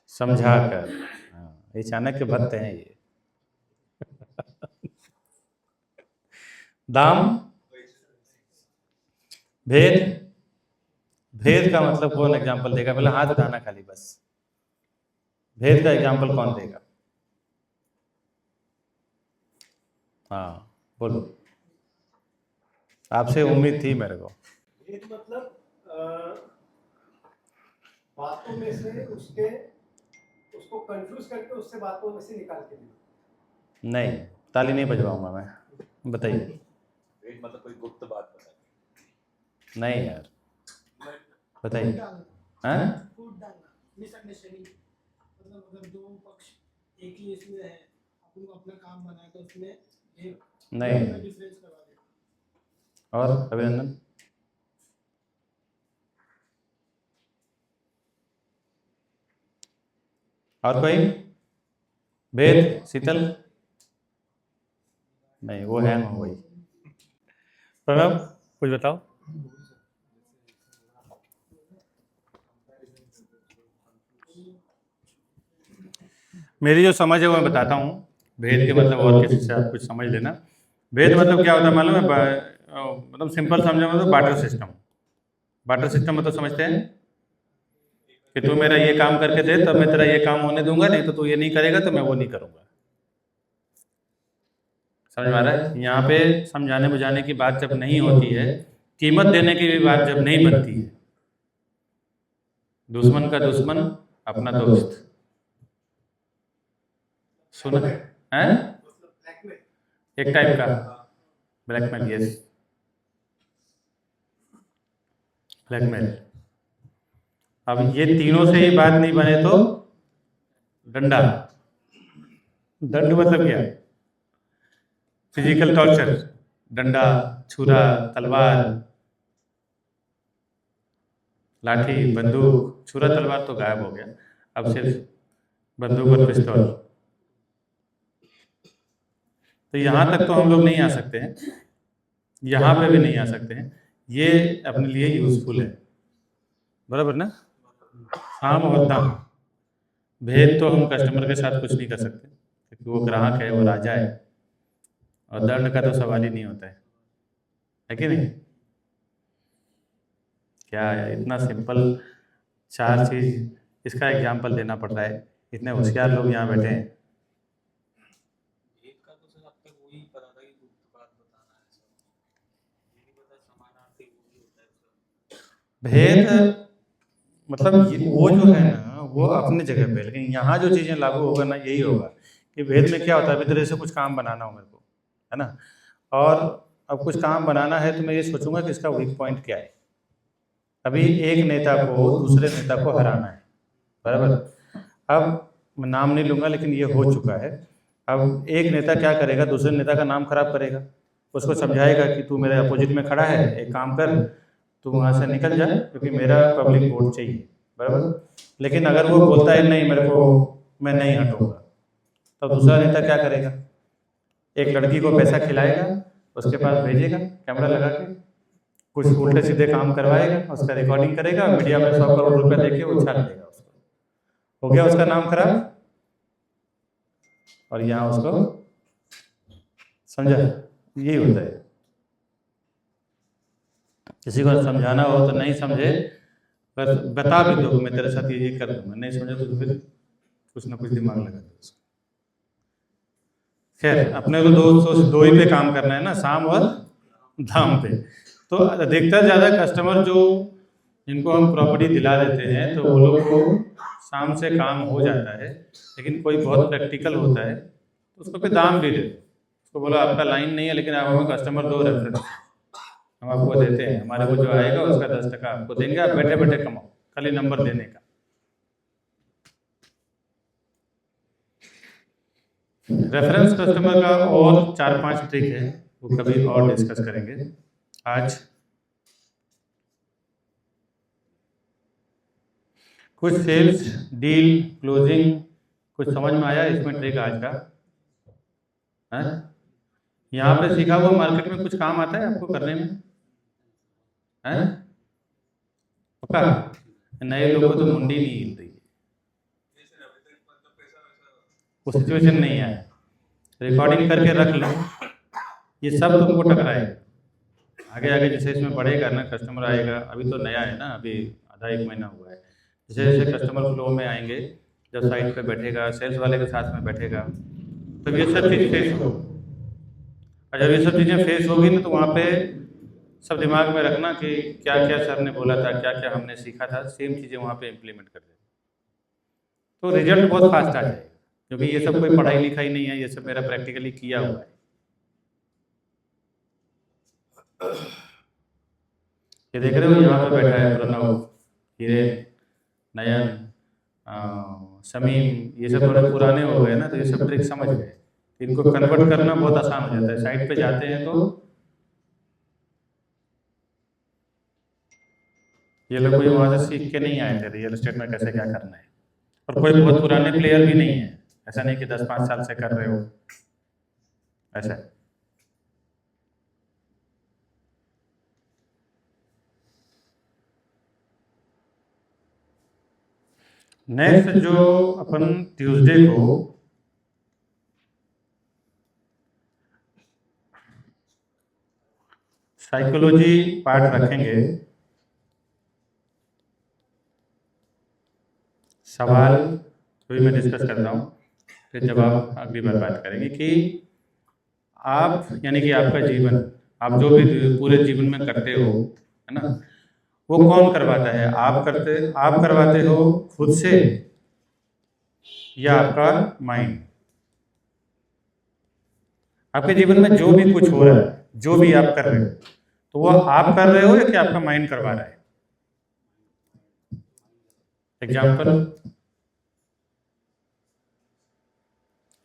समझा कर। ये चाणक्य भक्त हैं ये। दाम भेद, भेद का मतलब कौन एग्जांपल देगा? पहले हाथ उठाना खाली बस। भेद का एग्जांपल कौन देगा? हाँ बोलो, आपसे उम्मीद थी मेरे को। भेद मतलब बातों में से उसको कंफ्यूज करके उससे बातों में से निकाल के देना। नहीं, ताली नहीं बजवाऊंगा मैं। बताइए। मतलब कोई गुप्त बात बता। नहीं यार, बताइए। हैं? मिसअंडरस्टैंडिंग मतलब अगर दो पक्ष एक ही इसमें है, अपन को अपना काम बनाया तो उसमें ये नहीं। डिफरेंस करवा दे। और अभिनंदन? और कोई भेद? शीतल? नहीं, वो है वही। प्रणव कुछ बताओ। मेरी जो समझ है वो मैं बताता हूँ। भेद के मतलब और किसी से आप कुछ समझ लेना। भेद मतलब क्या होता है मालूम है? मतलब सिंपल समझो मतलब बार्टर सिस्टम। बार्टर सिस्टम मतलब समझते हैं कि तू मेरा ये काम करके दे तब मैं तेरा ये काम होने दूंगा, नहीं तो तू ये नहीं करेगा तो मैं वो नहीं करूंगा। समझ में आ रहा है? यहाँ पे समझाने बुझाने की बात जब नहीं होती है, कीमत देने की भी बात जब नहीं बनती है, दुश्मन का दुश्मन अपना दोस्त। सुना है? एक टाइप का ब्लैकमेल, यस। ब्लैकमेल। अब ये तीनों से ही बात नहीं बने तो डंडा। दंड मतलब क्या? फिजिकल टॉर्चर, डंडा, छुरा, तलवार, लाठी, बंदूक। छुरा तलवार तो गायब हो गया, अब सिर्फ बंदूक और पिस्तौल। तो यहाँ तक तो हम लोग नहीं आ सकते हैं, यहाँ पे भी नहीं आ सकते हैं। ये अपने लिए यूजफुल है, बराबर ना? साम और दाम। भेद तो हम कस्टमर के साथ कुछ नहीं कर सकते क्योंकि वो ग्राहक है, वो राजा है, और दंड का तो सवाल ही नहीं होता है कि नहीं? क्या है, इतना सिंपल 4 चीज, इसका एग्जाम्पल देना पड़ रहा है। इतने होशियार लोग यहाँ बैठे हैं। भेद का तो सर अब तक वही पता था कि बात बताना है सर, ये नहीं पता समानार्थी वो भी होता है सर। भेद मतलब वो जो है ना, वो अपनी जगह पे, लेकिन यहाँ जो चीज़ें लागू होगा ना, यही होगा कि भेद में क्या होता है, अभी तरह से कुछ काम बनाना हो मेरे को, है ना, और अब कुछ काम बनाना है तो मैं ये सोचूंगा कि इसका वीक पॉइंट क्या है। अभी एक नेता को दूसरे नेता को हराना है, बराबर। अब मैं नाम नहीं लूँगा लेकिन ये हो चुका है। अब एक नेता क्या करेगा, दूसरे नेता का नाम खराब करेगा, उसको समझाएगा कि तू मेरे अपोजिट में खड़ा है, एक काम कर, तू वहाँ से निकल जा क्योंकि मेरा पब्लिक वोट चाहिए, बराबर। लेकिन अगर वो बोलता है नहीं मेरे को, मैं नहीं हटूंगा, तो दूसरा नेता क्या करेगा, एक लड़की को पैसा खिलाएगा, उसके पास भेजेगा कैमरा लगा के, कुछ उल्टे सीधे काम करवाएगा, उसका रिकॉर्डिंग करेगा, मीडिया में 100 करोड़ रुपया देके उछाल देगा उसको। हो गया उसका नाम खराब, और यहाँ उसको समझा, यही होता है। किसी को समझाना हो तो नहीं समझे, बस बता भी दो मैं तेरे साथ ये कर दूंगा, नहीं समझे तो फिर कुछ ना कुछ दिमाग लगा दो उसको। खैर, अपने को दो ही पे काम करना है ना, साम और दाम पे। तो अधिकतर ज़्यादा कस्टमर जो जिनको हम प्रॉपर्टी दिला देते हैं तो वो लोग को शाम से काम हो जाता है, लेकिन कोई बहुत प्रैक्टिकल होता है तो उसको फिर दाम भी दे दो। उसको बोला आपका लाइन नहीं है लेकिन आप हमें कस्टमर दो रेफरेंस, हम आपको देते हैं, हमारे को जो आएगा उसका 10% आपको देंगे, आप बैठे बैठे कमाओ, खाली नंबर देने का। रेफरेंस कस्टमर का और 4-5 ट्रिक है, वो कभी और डिस्कस करेंगे। आज कुछ सेल्स, डील, क्लोजिंग कुछ समझ में आया इसमें ट्रिक आज का है? यहाँ पे सीखा हुआ मार्केट में कुछ काम आता है आपको करने में है? पक्का? नए लोगों को तो मुंडी नहीं हिल रही, वो सिचुएशन नहीं है। रिकॉर्डिंग करके रख लो, ये सब तुमको टकराएगा। आगे आगे जैसे इसमें बढ़ेगा ना, कस्टमर आएगा, अभी तो नया है ना, अभी आधा 1 महीना हुआ है, जैसे जैसे कस्टमर फ्लो में आएंगे, जब साइट पे बैठेगा, सेल्स वाले के साथ में बैठेगा, तो ये सब चीज़ फेस हो। और जब ये सब चीज़ें फेस होगी ना, तो वहाँ पे सब दिमाग में रखना कि क्या क्या सर ने बोला था, क्या क्या हमने सीखा था, सेम चीज़ें वहाँ पे इम्प्लीमेंट कर दें, तो रिजल्ट बहुत फास्ट आ जाएगा। क्योंकि ये सब कोई पढ़ाई लिखाई नहीं है, ये सब मेरा प्रैक्टिकली किया हुआ है। ये देख रहे हो, यहाँ पे बैठा है प्रणव, हिरेन, नयन, समीम, ये सब थोड़े पुराने हो गए ना, तो ये सब ट्रिक समझ गए। इनको कन्वर्ट करना बहुत आसान हो जाता है। साइट पे जाते हैं तो ये लोग कोई वहाँ से सीख के नहीं आए थे रियल एस्टेट में कैसे क्या करना है, और कोई बहुत पुराने प्लेयर भी नहीं है, ऐसा नहीं कि 10-5 साल से कर रहे हो, ऐसा। नेक्स्ट जो अपन ट्यूसडे को साइकोलॉजी पार्ट रखेंगे, सवाल तो मैं डिस्कस कर रहा हूँ, फिर जवाब अगली बार बात करेंगे कि आप यानी कि आपका जीवन, आप जो भी पूरे जीवन में करते हो, है ना, वो कौन करवाता है? आप करवाते हो खुद से या आपका माइंड? आपके जीवन में जो भी कुछ हो रहा है, जो भी आप कर रहे हो, तो वो आप कर रहे हो या कि आपका माइंड करवा रहा है? एग्जाम्पल,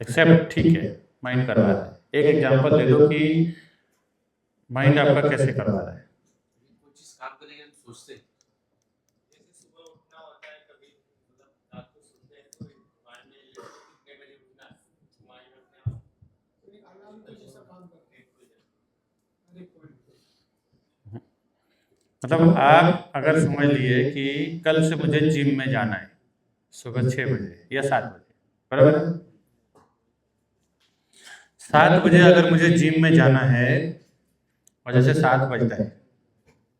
एक्सेप्ट, ठीक है, माइंड करवा रहा है। एक एग्जाम्पल दे दो कि माइंड आपका कैसे करवा रहा है। कोई चीज काम करने के लिए हम सोचते हैं, जैसे सुबह उठना होता है, कभी मतलब रात को सोते हैं तो माइंड में कितने बजे उठना है, माइंड अपने आप एक अलार्म के जैसा काम करते हैं हर एक पॉइंट पे। मतलब आप अगर समझ लिए कि कल से मुझे जिम में जाना है सुबह 6 बजे या 7 बजे, बराबर है? 7 बजे अगर मुझे जिम में जाना है और जैसे 7 बजता है,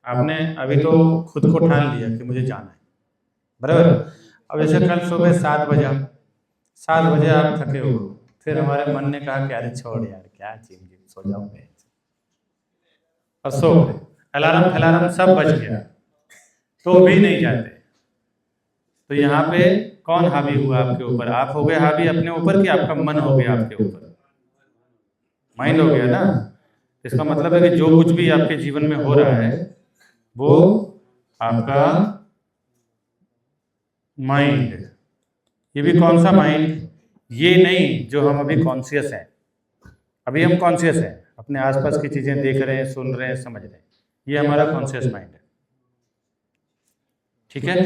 आपने अभी तो खुद को ठान लिया कि मुझे जाना है, बराबर। अब जैसे कल सुबह 7 बजा, 7 बजे आप थके हो, फिर हमारे मन ने कहा कि अरे छोड़ यार, क्या जिम जिम, सो जाऊंगे, और सो गए, अलार्म फलार्म सब बज गया, तो भी नहीं जाते। तो यहाँ पे कौन हावी हुआ आपके ऊपर? आप हो गए हावी अपने ऊपर कि आपका मन हो गया आपके ऊपर? माइंड हो गया ना। इसका मतलब है कि जो कुछ भी आपके जीवन में हो रहा है वो आपका माइंड। ये भी कौन सा माइंड? ये नहीं जो हम अभी कॉन्शियस हैं। अभी हम कॉन्शियस हैं, अपने आसपास की चीजें देख रहे हैं, सुन रहे हैं, समझ रहे हैं, ये हमारा कॉन्शियस माइंड है, ठीक है।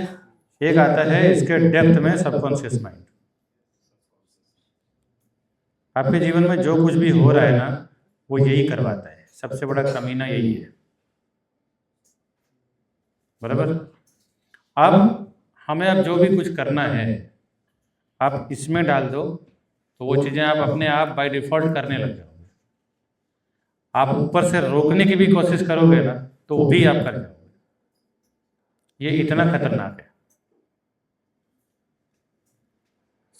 एक आता है इसके डेप्थ में सबकॉन्शियस माइंड। आपके जीवन में जो कुछ भी हो रहा है ना, वो यही करवाता है, सबसे बड़ा कमीना यही है, बराबर। अब हमें अब जो भी कुछ करना है आप इसमें डाल दो, तो वो चीजें आप अपने आप बाय डिफॉल्ट करने लग जाओगे। आप ऊपर से रोकने की भी कोशिश करोगे ना, तो वो भी आप कर जाओगे। ये इतना खतरनाक है,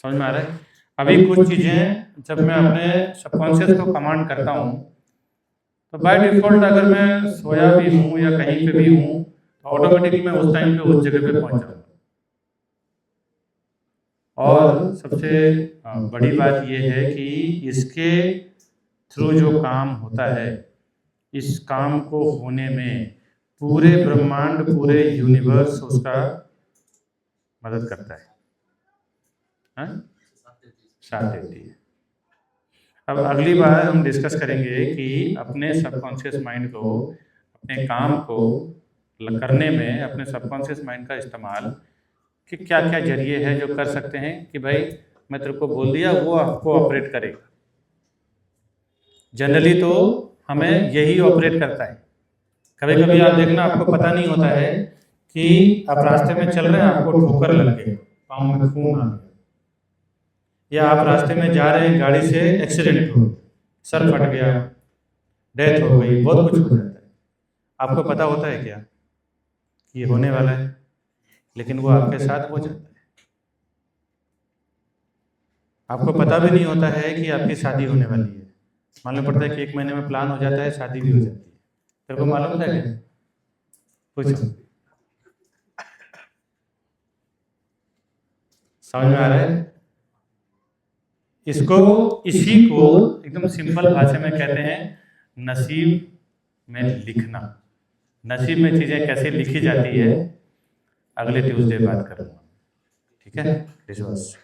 समझ में आ रहा है? अभी कुछ चीजें जब मैं अपने सबकॉन्शियस को कमांड करता हूँ, तो बाय डिफॉल्ट अगर मैं सोया भी हूँ या कहीं पे भी हूँ, तो ऑटोमेटिकली मैं उस टाइम पे उस जगह पे पहुंच जाऊंगा। और सबसे बड़ी बात यह है कि इसके थ्रू जो काम होता है, इस काम को होने में पूरे ब्रह्मांड, पूरे यूनिवर्स उसका मदद करता है, साथ देती है। अब अगली बार हम डिस्कस करेंगे कि अपने सबकॉन्शियस माइंड को, अपने काम को करने में अपने सबकॉन्शियस माइंड का इस्तेमाल कि क्या क्या जरिए है जो कर सकते हैं कि भाई मैं तेरे को बोल दिया, वो आपको ऑपरेट करेगा। जनरली तो हमें यही ऑपरेट करता है। कभी कभी आप देखना, आपको पता नहीं होता है कि आप रास्ते में चल रहे हैं, आपको ठोकर लग गई, पाँव में खून आ गया, या आप रास्ते में जा रहे हैं, गाड़ी से एक्सीडेंट हो, सर फट गया, डेथ हो गई, बहुत कुछ हो जाता है। आपको पता होता है क्या ये होने वाला है, लेकिन वो आपके साथ हो जाता है। आपको पता भी नहीं होता है कि आपकी शादी होने वाली है। मालूम पड़ता है कि 1 महीने में प्लान हो जाता है, शादी भी हो जाती है। तेरे को मालूम था क्या? पूछो, समझ में आ रहा है? इसी को एकदम सिंपल भाषा में कहते हैं नसीब में लिखना। नसीब में चीजें कैसे लिखी जाती है अगले ट्यूसडे बात करूंगा, ठीक है? विश्वास।